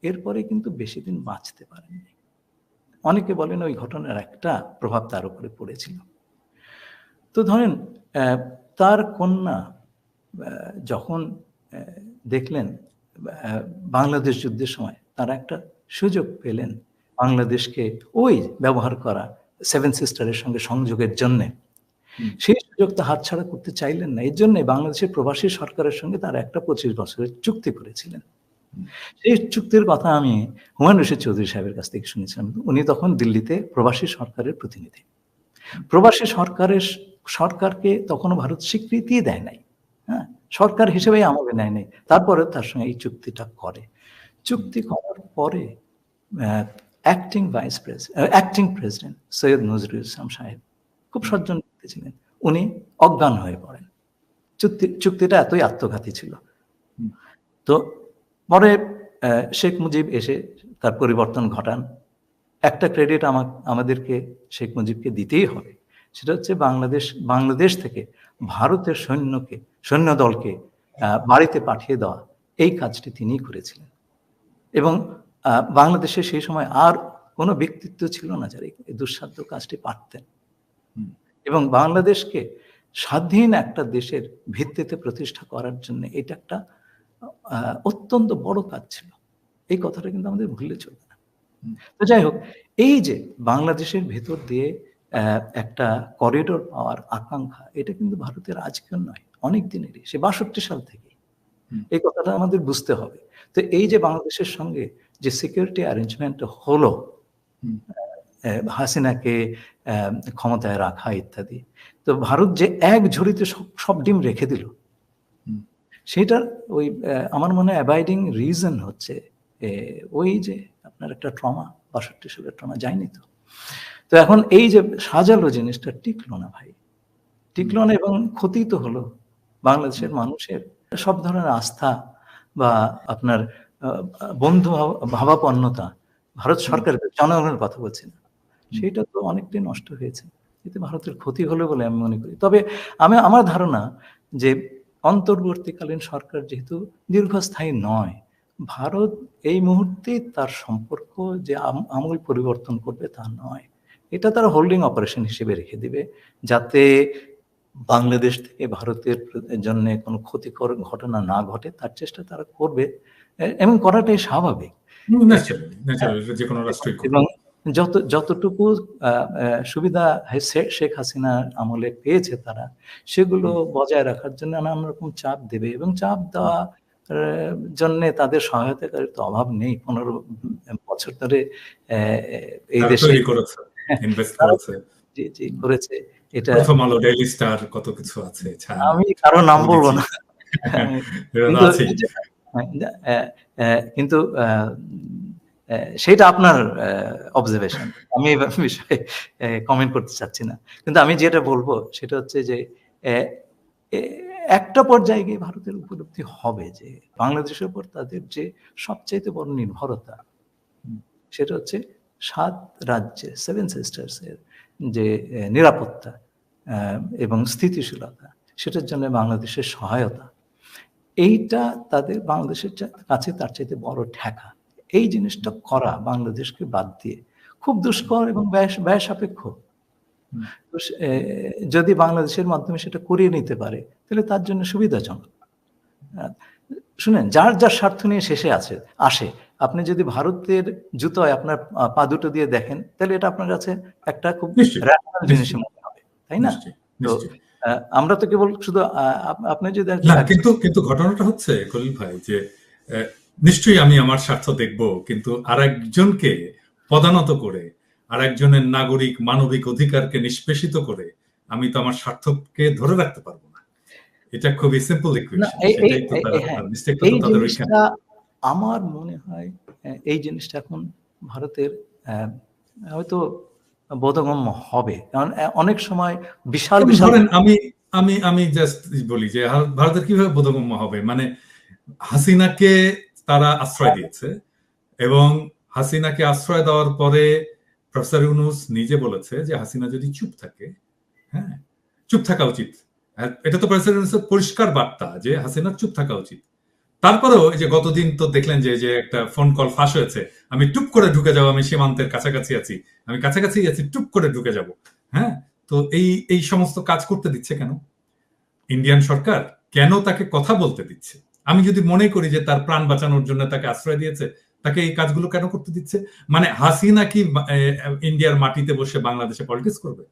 Speaker 2: এরপরে কিন্তু বেশি দিন বাঁচতে পারেননি। অনেকে বলেন ওই ঘটনার একটা প্রভাব তার উপরে পড়েছিল। তো ধরেন তার কন্যা যখন দেখলেন বাংলাদেশ যুদ্ধের সময় তারা একটা সুযোগ পেলেন বাংলাদেশকে ওই ব্যবহার করা সেভেন সিস্টারের সঙ্গে সংযোগের জন্য, সেই সুযোগটা হাতছাড়া করতে চাইলেন না। এর জন্য বাংলাদেশের প্রবাসী সরকারের সঙ্গে তারা একটা 25 বছরের চুক্তি করেছিলেন। সেই চুক্তির কথা আমি হুমায়ুন রশিদ চৌধুরী সাহেবের কাছ থেকে শুনেছিলাম। উনি তখন দিল্লিতে প্রবাসী সরকারের প্রতিনিধি। প্রবাসী সরকারকে তখনও ভারত স্বীকৃতি দেয় নাই, হ্যাঁ, সরকার হিসেবে আমলে নেয় নাই। তারপরে তার সঙ্গে এই চুক্তিটা করে। চুক্তি করার পরে অ্যাক্টিং প্রেসিডেন্ট সৈয়দ নজরুল ইসলাম সাহেব খুব সজ্জন ব্যক্তি ছিলেন, উনি অজ্ঞান হয়ে পড়েন। চুক্তিটা এতই আত্মঘাতী ছিল। তো পরে শেখ মুজিব এসে তার পরিবর্তন ঘটান। একটা ক্রেডিট আমাদেরকে শেখ মুজিবকে দিতেই হবে, সেটা হচ্ছে বাংলাদেশ থেকে ভারতের সৈন্য দলকে বাড়িতে পাঠিয়ে দেওয়া, এই কাজটি তিনিই করেছিলেন। এবং বাংলাদেশে সেই সময় আর কোনো ব্যক্তিত্ব ছিল না যারা এই দুঃসাধ্য কাজটি পারতেন। এবং বাংলাদেশকে স্বাধীন একটা দেশের ভিত্তিতে প্রতিষ্ঠা করার জন্য এটা একটা অত্যন্ত বড় কাজ ছিল। এই কথাটা কিন্তু আমাদের ভুললে চলবে না। তো যাই হোক, এই যে বাংলাদেশের ভেতর দিয়ে একটা করিডোর পাওয়ার আকাঙ্ক্ষা, এটা কিন্তু ভারতের আজকের নয়, অনেক দিনেরই, সে 62 সাল থেকে। এই কথাটা আমাদের বুঝতে হবে। তো এই যে বাংলাদেশের সঙ্গে যে সিকিউরিটি অ্যারেঞ্জমেন্ট হলো, হাসিনাকে ক্ষমতায় রাখা ইত্যাদি, তো ভারত যে এক ঝুড়িতে সব ডিম রেখে দিল, সেটার ওই আমার মনে হয় অ্যাবাইডিং রিজন হচ্ছে ওই যে আপনার একটা ট্রমা, 62 সালের ট্রমা যায়নি তো। তো এখন এই যে সাজালো জিনিসটা টিকলো না ভাই, টিকলো না, এবং ক্ষতি তো হলো বাংলাদেশের মানুষের সব ধরনের আস্থা বা আপনার বন্ধু ভাবাপন্নতা, ভারত সরকারের জনগণের কথা বলছি না, সেটা তো অনেকটাই নষ্ট হয়েছে। এতে ভারতের ক্ষতি হলো বলে আমি মনে করি। তবে আমার ধারণা যে অন্তর্বর্তীকালীন সরকার যেহেতু দীর্ঘস্থায়ী নয়, ভারত এই মুহূর্তে তার সম্পর্ক যে আমূল পরিবর্তন করবে তা নয়, এটা তারা হোল্ডিং অপারেশন হিসেবে রেখে দিবে, যাতে বাংলাদেশ থেকে ভারতের জন্য কোনো ক্ষতিকর ঘটনা না ঘটে তার চেষ্টা তারা করবে, এবং করাটাই স্বাভাবিক। এবং যতটুকু সুবিধা শেখ হাসিনা আমলে পেয়েছে তারা, সেগুলো বজায় রাখার জন্য নানান রকম চাপ দেবে, এবং চাপ দেওয়া জন্য তাদের সহায়তাকারীর তো অভাব নেই। 15 বছর ধরে এই দেশে করেছে। এটা
Speaker 1: প্রথম আলো, ডেইলি স্টার, কত কিছু আছে,
Speaker 2: আমি কারো নাম বলবো না, কিন্তু সেটা আপনার অবজারভেশন, আমি এই বিষয়ে কমেন্ট করতে চাচ্ছি না। কিন্তু আমি যেটা বলবো সেটা হচ্ছে যে একটা পর্যায়ে গিয়ে ভারতের উপলব্ধি হবে যে বাংলাদেশের উপর তাদের যে সবচাইতে বড় নির্ভরতা, সেটা হচ্ছে 7 রাজ্যে 7 সিস্টার্স এর যে নিরাপত্তা এবং স্থিতিশীলতা, সেটার জন্য বাংলাদেশের সহায়তা, এইটা তাদের বাংলাদেশের কাছে তার চাইতে বড় ঠেকা। এই জিনিসটা করা বাংলাদেশকে বাদ দিয়ে খুব দুষ্কর এবং ব্যয় সাপেক্ষ। যদি বাংলাদেশের মাধ্যমে সেটা করিয়ে নিতে পারে তাহলে তার জন্য সুবিধাজনক। শুনেন, যার যার স্বার্থ নিয়ে শেষে আসে, আপনি যদি ভারতের জুতোয় আপনার পা দুটো দিয়ে দেখেন তাহলে এটা আপনার কাছে একটা খুব র্যাশনাল জিনিস মনে হবে, তাই না? তো আমরা তো কেবল শুধু আপনি যদি
Speaker 1: না, কিন্তু ঘটনাটা হচ্ছে খলিল ভাই যে নিশ্চয়ই আমি আমার স্বার্থ দেখব, কিন্তু আরেকজনকে পদানত করে, আরেকজনের নাগরিক মানবিক অধিকারকে নিষ্পেষিত করে আমি তো আমার স্বার্থকে ধরে রাখতে পারবো না। এটা খুবই সিম্পল ইকুয়েশন। সেটাই তো তার মিস্টেকটা তো তাদের ওইখানে।
Speaker 2: আমার মনে হয় এই জিনিসটা এখন ভারতের হয়তো বোধগম্য হবে, কারণ অনেক সময় বিশাল বিশাল
Speaker 1: আমি জাস্ট বলি যে ভারতের কিভাবে বোধগম্য হবে, মানে হাসিনাকে তারা আশ্রয় দিয়েছে এবং হাসিনাকে আশ্রয় দেওয়ার পরে প্রফেসর ইউনূস নিজে বলেছে যে হাসিনা যদি চুপ থাকে, হ্যাঁ চুপ থাকা উচিত। এটা তো প্রফেসর ইউনূসের পরিষ্কার বার্তা যে হাসিনা চুপ থাকা উচিত। তারপরেও এই যে গতদিন তো দেখলেন যে একটা ফোন কল ফাঁস হয়েছে, আমি টুপ করে ঢুকে যাবো, আমি সীমান্তের কাছাকাছি আছি, আমি কাছাকাছি আছি, টুপ করে ঢুকে যাব। হ্যাঁ, তো এই সমস্ত কাজ করতে দিচ্ছে কেন ইন্ডিয়ান সরকার? কেন তাকে কথা বলতে দিচ্ছে? আমি যদি মনে করি যে তার প্রাণ বাঁচানোর জন্য তাকে আশ্রয় দিয়েছে, তাকে এই কাজগুলো কেন করতে দিচ্ছে? মানে হাসিনা কি ইন্ডিয়ার মাটিতে বসে বাংলাদেশে পলিটিক্স করবে?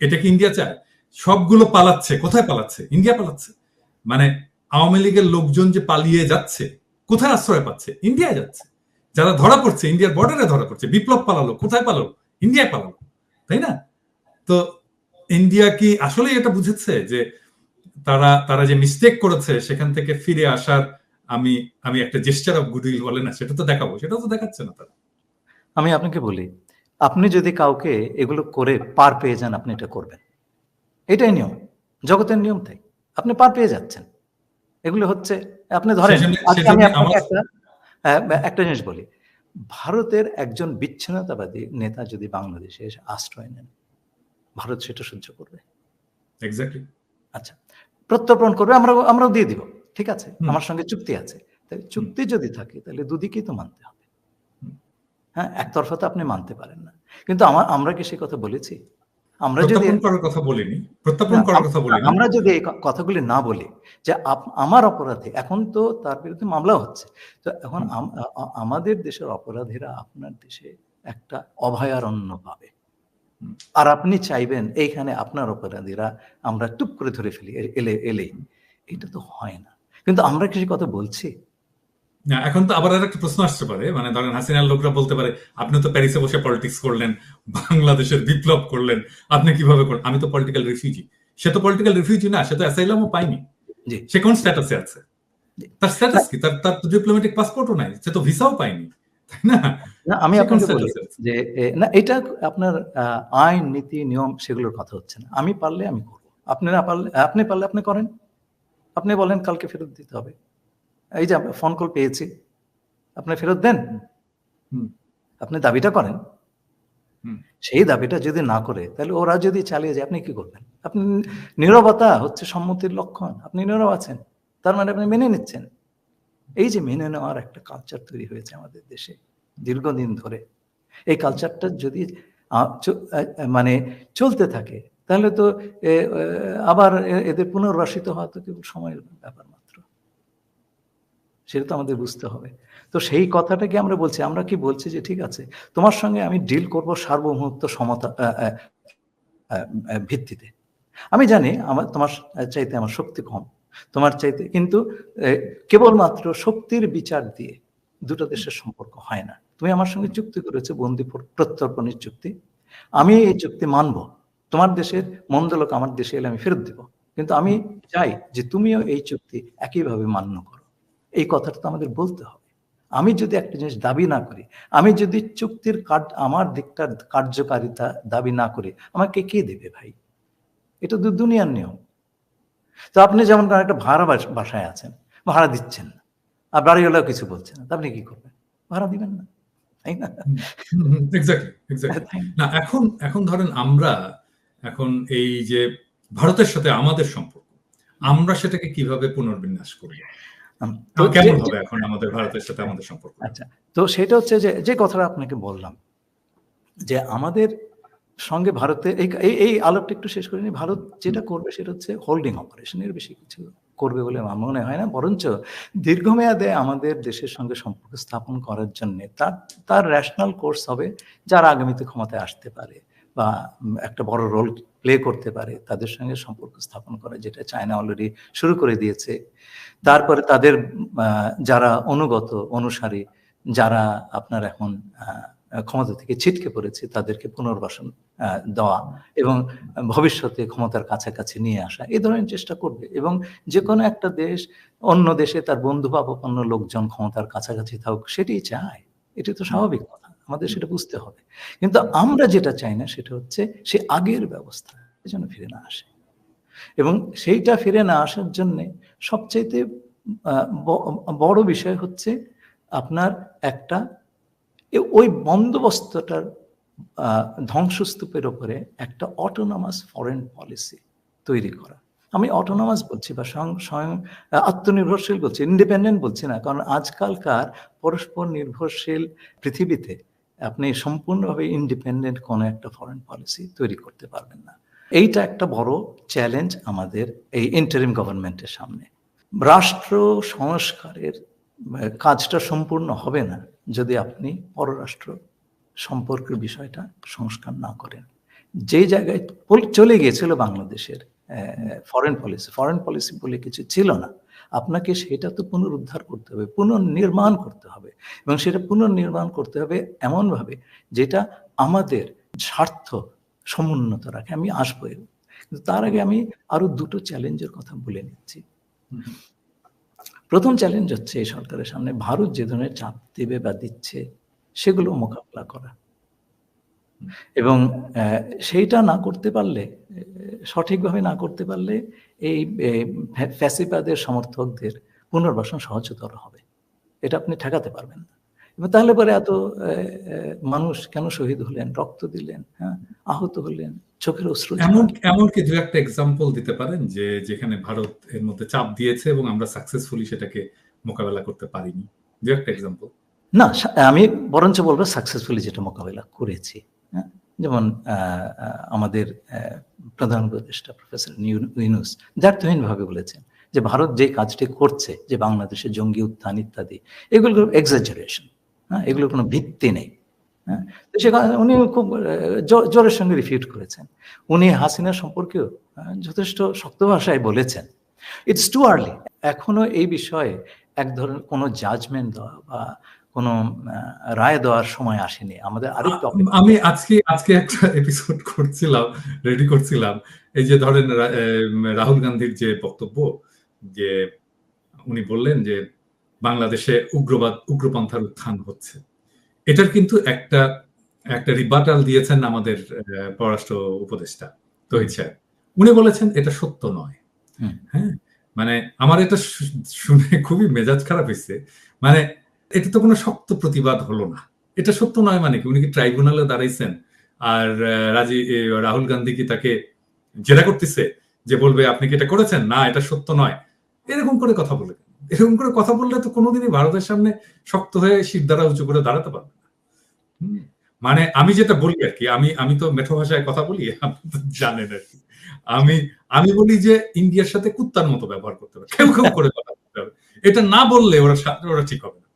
Speaker 1: এটা কি ইন্ডিয়া চায়? সবগুলো পালাচ্ছে, কোথায় পালাচ্ছে? ইন্ডিয়া পালাচ্ছে। মানে আওয়ামী লীগের লোকজন যে পালিয়ে যাচ্ছে, কোথায় আশ্রয় পাচ্ছে? ইন্ডিয়া যাচ্ছে। যারা ধরা পড়ছে ইন্ডিয়ার বর্ডারে ধরা পড়ছে, বিপ্লব পালালো, কোথায় পালালো? ইন্ডিয়ায় পালালো, তাই না? তো ইন্ডিয়া কি আসলে এটা বুঝেছে যে তারা যে মিস্টেক করেছে সেখান থেকে ফিরে আসার আমি একটা জেস্টার অফ গুডউইল বলে না, সেটা তো দেখাবো, সেটা তো দেখাচ্ছে না তারা।
Speaker 2: আমি আপনাকে বলি, আপনি যদি কাউকে এগুলো করে পার পেয়ে যান, আপনি এটা করবেন, এটাই নিয়ম, জগতের নিয়ম। তাই আপনি পার পেয়ে যাচ্ছেন। এগুলো হচ্ছে, আপনি ধরেন আমি আপনাকে একটা জিনিস বলি, ভারতের একজন বিচ্ছিন্নতাবাদী নেতা যদি বাংলাদেশে এসে আশ্রয় নেন, ভারত সেটা সহ্য করবে?
Speaker 1: এক্স্যাক্টলি।
Speaker 2: আচ্ছা, প্রত্যর্পণ করবে, আমরাও দিয়ে দিব, ঠিক আছে, আমার সঙ্গে চুক্তি আছে। তাই চুক্তি যদি থাকে তাহলে দুদিকেই তো মানতে হবে। হ্যাঁ, একতরফা তো আপনি মানতে পারেন না। কিন্তু আমরা কি সেই কথা বলেছি? আমরা যদি আমরা যদি এই কথাগুলি না বলি যে আমার অপরাধী, এখন তো তার বিরুদ্ধে মামলা হচ্ছে, তো এখন আমাদের দেশের অপরাধীরা আপনার দেশে একটা অভয়ারণ্য পাবে, আর আপনি চাইবেন এইখানে আপনার অপরাধীরা আমরা টুপ করে ধরে ফেলি এলেই। এটা তো হয় না। কিন্তু আমরা কি সেই কথা বলছি?
Speaker 1: না, এখন তো আবার একটা প্রশ্ন আসতে পারে, মানে ধরেন হাসিনার লোকরা বলতে পারে আপনি তো প্যারিসে বসে পলিটিক্স করলেন, বাংলাদেশের বিপ্লব করলেন, আপনি কিভাবে করলেন? আমি তো পলিটিক্যাল রিফিউজি। সে তো পলিটিক্যাল রিফিউজি না, সে তো অ্যাসাইলামও পাইনি। সে কোন স্ট্যাটাসে আছে? তার স্ট্যাটাস কি? তার ডিপ্লোম্যাটিক পাসপোর্টও নাই, সে তো ভিসাও পাইনি, তাই না?
Speaker 2: আমি আপনাকে বলি যে না, এটা আপনার আইন নীতি নিয়ম সেগুলোর কথা হচ্ছে না। আমি পারলে আমি করবো, আপনি না পারলে, আপনি পারলে আপনি করেন, আপনি বলেন কালকে ফেরত দিতে হবে, এই যে ফোন কল পেয়েছি, আপনি ফেরত দেন, আপনি দাবিটা করেন। সেই দাবিটা যদি না করে, তাহলে ওরা যদি চালিয়ে যায়, আপনি কি করবেন? আপনি নীরবতা হচ্ছে সম্মতির লক্ষণ, আপনি নীরব আছেন, তার মানে আপনি মেনে নিচ্ছেন। এই যে মেনে নেওয়ার একটা কালচার তৈরি হয়েছে আমাদের দেশে দীর্ঘদিন ধরে, এই কালচারটা যদি মানে চলতে থাকে তাহলে তো আবার এদের পুনর্বাসিত হওয়া তো কেবল সময়ের ব্যাপার মাত্র, সেটা তো আমাদের বুঝতে হবে। তো সেই কথাটা কি আমরা বলছি? আমরা কি বলছি যে ঠিক আছে, তোমার সঙ্গে আমি ডিল করব সার্বভৌমত্ব সমতা ভিত্তিতে। আমি জানি তোমার চাইতে আমার শক্তি কম, তোমার চাইতে, কিন্তু কেবলমাত্র শক্তির বিচার দিয়ে দুটো দেশের সম্পর্ক হয় না। তুমি আমার সঙ্গে চুক্তি করেছো, বন্দি প্রত্যর্পণের চুক্তি, আমি এই চুক্তি মানব, তোমার দেশের মন্দ লোক আমার দেশে এলে আমি ফেরত দেব, কিন্তু আমি চাই যে তুমিও এই চুক্তি একইভাবে মান্য করো। এই কথাটা তো আমাদের বলতে হবে। আমি যদি একটা জিনিস দাবি না করি, আমি যদি চুক্তির আমার দিকটার কার্যকারিতা দাবি না করি, আমাকে কে দেবে ভাই? এটা তো দুনিয়ার নিয়ম। তো আপনি যেমন একটা ভাড়া বাসায় আছেন, ভাড়া দিচ্ছেন না, আর বাড়িওয়ালাও কিছু বলছে না, তা আপনি কি করবেন? ভাড়া দিবেন না, তাই না?
Speaker 1: Exactly, exactly.
Speaker 2: তাই না?
Speaker 1: না, এখন ধরেন আমরা এখন এই যে ভারতের সাথে আমাদের সম্পর্ক, আমরা সেটাকে কিভাবে পুনর্বিন্যাস করব?
Speaker 2: তো
Speaker 1: কেমন হবে এখন আমাদের ভারতের সাথে আমাদের সম্পর্ক?
Speaker 2: আচ্ছা, তো সেটা হচ্ছে যে কথাটা আপনাকে বললাম, যে আমাদের সঙ্গে ভারতে এই আলাপটা একটু শেষ করে নিই। ভারত যেটা করবে সেটা হচ্ছে হোল্ডিং অপারেশন, এর বেশি কিছু করবে বলে আমার মনে হয় না। বরঞ্চ দীর্ঘমেয়াদে আমাদের দেশের সঙ্গে সম্পর্ক স্থাপন করার জন্য তার ন্যাশনাল কোর্স হবে, যারা আগামীতে ক্ষমতায় আসতে পারে বা একটা বড় রোল প্লে করতে পারে, তাদের সঙ্গে সম্পর্ক স্থাপন করা, যেটা চায়না অলরেডি শুরু করে দিয়েছে। তারপরে তাদের যারা অনুগত অনুসারী, যারা আপনার এখন ক্ষমতা থেকে ছিটকে পড়েছে, তাদেরকে পুনর্বাসন দেওয়া এবং ভবিষ্যতে ক্ষমতার কাছাকাছি নিয়ে আসা, এই ধরনের চেষ্টা করবে। এবং যে কোনো একটা দেশ অন্য দেশে তার বন্ধু ভাবাপন্ন লোকজন ক্ষমতার কাছাকাছি থাকুক, সেটাই চায়। এটি তো স্বাভাবিক কথা, আমাদের সেটা বুঝতে হবে। কিন্তু আমরা যেটা চাই না সেটা হচ্ছে সে আগের ব্যবস্থা যেন ফিরে না আসে। এবং সেইটা ফিরে না আসার জন্যে সবচাইতে বড় বিষয় হচ্ছে আপনার একটা ওই বন্দোবস্তটার ধ্বংসস্তূপের উপরে একটা অটোনমাস ফরেন পলিসি তৈরি করা। আমি অটোনমাস বলছি বা স্বয়ং আত্মনির্ভরশীল বলছি, ইন্ডিপেন্ডেন্ট বলছি না, কারণ আজকালকার পরস্পর নির্ভরশীল পৃথিবীতে আপনি সম্পূর্ণভাবে ইন্ডিপেন্ডেন্ট কোনো একটা ফরেন পলিসি তৈরি করতে পারবেন না। এইটা একটা বড় চ্যালেঞ্জ আমাদের এই ইন্টারিম গভর্নমেন্টের সামনে। রাষ্ট্র সংস্কারের কাজটা সম্পূর্ণ হবে না যদি আপনি পররাষ্ট্র সম্পর্কের বিষয়টা সংস্কার না করেন। যে জায়গায় চলে গিয়েছিল বাংলাদেশের ফরেন পলিসি বলে কিছু ছিল না, আপনাকে সেটা তো পুনরুদ্ধার করতে হবে, পুনর্নির্মাণ করতে হবে, এবং সেটা পুনর্নির্মাণ করতে হবে এমনভাবে যেটা আমাদের স্বার্থ সমুন্নত রাখে। আমি আসবো, কিন্তু তার আগে আমি আরো দুটো চ্যালেঞ্জের কথা বলে নিচ্ছি। প্রথম চ্যালেঞ্জ হচ্ছে এই সরকারের সামনে ভারত যে ধরনের চাপ দেবে বা দিচ্ছে সেগুলো মোকাবিলা করা, এবং সেইটা না করতে পারলে, সঠিকভাবে না করতে পারলে এই ফ্যাসিবাদের সমর্থকদের পুনর্বাসন সহজতর হবে। এটা আপনি ঠেকাতে পারবেন না। এবং তাহলে পরে এত মানুষ কেন শহীদ হলেন, রক্ত দিলেন, হ্যাঁ, আহত হলেন, চোখের অশ্রু।
Speaker 1: এমনকি দু একটা এক্সাম্পল দিতে পারেন যে যেখানে ভারত এর মধ্যে চাপ দিয়েছে এবং আমরা সাকসেসফুলি সেটাকে মোকাবেলা করতে পারিনি? দু একটা এক্সাম্পল।
Speaker 2: না, আমি বরঞ্চ বলবো সাকসেসফুলি যেটা মোকাবেলা করেছি। হ্যাঁ, যেমন আমাদের প্রধান উপদেষ্টা প্রফেসর ইউনূস দ্ব্যর্থহীনভাবে বলেছেন যে ভারত যে কাজটি করছে, যে বাংলাদেশে জঙ্গি উত্থান ইত্যাদি, এগুলো এক্সাজারেশন, হ্যাঁ, এগুলোর কোনো ভিত্তি নেই। হ্যাঁ, তো সেখানে উনি খুব জোরের সঙ্গে রিফিউট করেছেন। উনি হাসিনা সম্পর্কেও যথেষ্ট শক্ত ভাষায় বলেছেন ইটস টু আর্লি, এখনো এই বিষয়ে এক ধরনের কোনো জাজমেন্ট দেওয়া বা কোনো রায় দেওয়ার সময় আসেনি। আমাদের আরেকটু
Speaker 1: আমি আজকে একটা এপিসোড রেডি করছিলাম, এই যে ধরেন রাহুল গান্ধীর যে বক্তব্য, যে উনি বললেন যে বাংলাদেশে উগ্রপন্থার উত্থান হচ্ছে, এটার কিন্তু একটা রিবাটাল দিয়েছেন আমাদের পররাষ্ট্র উপদেষ্টা তহিদ সাহেব। উনি বলেছেন এটা সত্য নয়। হ্যাঁ, মানে আমার এটা শুনে খুবই মেজাজ খারাপ হয়েছে। মানে এটা তো কোনো শক্ত প্রতিবাদ হলো না। এটা সত্য নয় মানে কি? উনি কি ট্রাইব্যুনালে দাঁড়াইছেন আর রাহুল গান্ধী কি তাকে জেরা করতেছে যে বলবে আপনি কি এটা করেছেন? না, এটা সত্য নয়। এরকম করে কথা বলে, এরকম করে কথা বললে তো কোনোদিনই ভারতের সামনে শক্ত হয়ে শিরদাঁড়া উঁচু করে দাঁড়াতে পারবে না। মানে আমি যেটা বলি আর কি, আমি তো মেঠো ভাষায় কথা বলি, আপনি তো জানেন আর কি। আমি বলি যে ইন্ডিয়ার সাথে কুত্তার মতো ব্যবহার করতে হবে, খেউ খেউ করে কথা বলতে হবে। এটা না বললে ওরা ঠিক হবে না।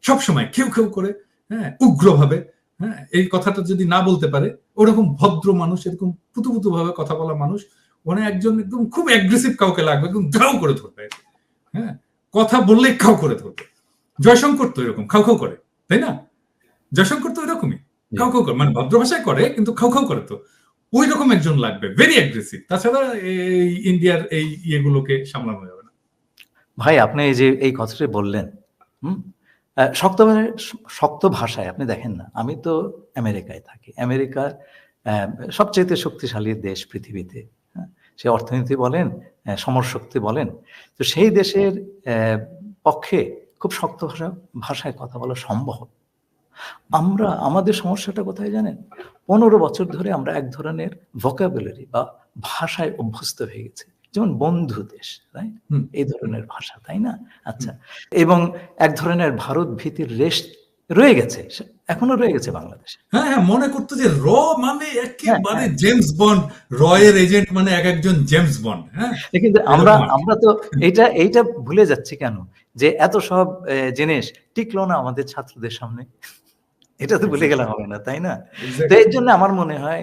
Speaker 1: সবসময় খেউ খেউ করে, হ্যাঁ, উগ্রভাবে, হ্যাঁ, এই কথাটা যদি না বলতে পারে, ওরকম ভদ্র মানুষ, এরকম পুতু ভাবে কথা বলা মানুষ, মানে একজন একদম খুব অ্যাগ্রেসিভ কাউকে লাগবে, একদম ঘাউ করে ধরবে। হ্যাঁ, কথা বললে খাও করে ধরবে। জয়শঙ্কর তো এরকম খাও খাও করে, তাই না? জয়শঙ্কর তো এরকমই খাও খাও করে, মানে ভদ্র ভাষায় করে কিন্তু খাও খাও করে। তো ওই রকম একজন লাগবে, ভেরি অ্যাগ্রেসিভ। তাছাড়া এই ইন্ডিয়ার এই ইয়েগুলোকে সামলানো যাবে না।
Speaker 2: ভাই, আপনি এই যে এই কথাটা বললেন, শক্তভাবে, শক্ত ভাষায় আপনি দেখেন না, আমি তো আমেরিকায় থাকি। আমেরিকা সবচাইতে শক্তিশালী দেশ পৃথিবীতে। হ্যাঁ? সে অর্থনীতি বলেন, সমরশক্তি বলেন। তো সেই দেশের পক্ষে খুব শক্ত ভাষায় কথা বলা সম্ভব। আমরা আমাদের সমস্যাটা কোথায় জানেন? 15 বছর ধরে আমরা এক ধরনের ভোকাবুলারি বা ভাষায় অভ্যস্ত হয়ে গেছি। যেমন বন্ধু দেশ, রাইট? এই ধরনের ভাষা, তাই না? আচ্ছা। এবং এক ধরনের ভারত ভীতির রেশ রয়ে গেছে। এখনো রয়ে গেছে বাংলাদেশে।
Speaker 1: হ্যাঁ, হ্যাঁ, মনে করতো যে মানে
Speaker 2: হ্যাঁ,
Speaker 1: একেবারে
Speaker 2: হ্যাঁ।
Speaker 1: জেমস বন্ড, রয়ের এজেন্ট মানে একজন জেমস বন্ড। হ্যাঁ,
Speaker 2: কিন্তু
Speaker 1: এরকম আর কি।
Speaker 2: আমরা তো এইটা ভুলে যাচ্ছি কেন? যে এত সব জিনিস টিকলো না আমাদের ছাত্রদের সামনে। এটা তো ভুলে গেলে হবে না, তাই না? তো এর জন্য আমার মনে হয়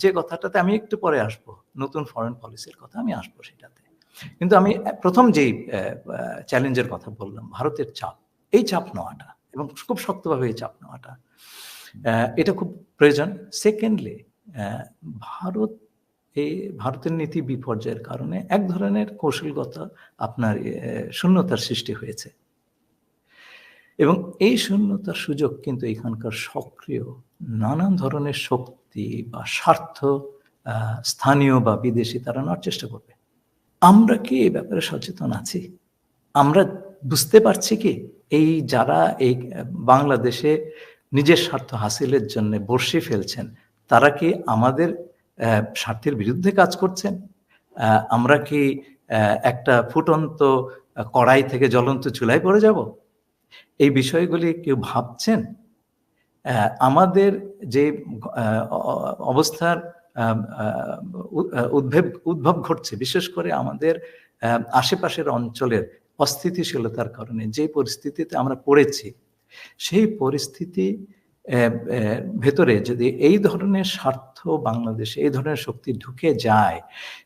Speaker 2: যে কথাটাতে আমি একটু পরে আসবো, নতুন ফরেন পলিসির কথা আমি আসবো সেটাতে। কিন্তু আমি প্রথম যেই চ্যালেঞ্জের কথা বললাম, ভারতের চাপ, এই চাপ নেওয়াটা এবং খুব শক্তভাবে এই চাপ নেওয়াটা এটা খুব প্রয়োজন। সেকেন্ডলি, ভারত এই ভারতের নীতি বিপর্যয়ের কারণে এক ধরনের কৌশলগত আপনার শূন্যতার সৃষ্টি হয়েছে। এবং এই শূন্যতার সুযোগ কিন্তু এখানকার সক্রিয় নানান ধরনের শক্তি বা স্বার্থ, স্থানীয় বা বিদেশি, তারা নেওয়ার চেষ্টা করবে। আমরা কি এই ব্যাপারে সচেতন আছি? আমরা বুঝতে পারছি কি এই যারা এই বাংলাদেশে নিজের স্বার্থ হাসিলের জন্য বর্ষি ফেলছেন, তারা কি আমাদের স্বার্থের বিরুদ্ধে কাজ করছেন? আমরা কি একটা ফুটন্ত কড়াই থেকে জ্বলন্ত চুলায় পড়ে যাব? এই বিষয়গুলি কেউ ভাবছেন? আমাদের যে অবস্থার উদ্ভব ঘটছে, বিশেষ করে আমাদের আশেপাশের অঞ্চলের অস্থিতিশীলতার কারণে যে পরিস্থিতিতে আমরা পড়েছি, সেই পরিস্থিতি ভেতরে যদি এই ধরনের স্বার্থ বাংলাদেশে এই ধরনের শক্তি ঢুকে যায়,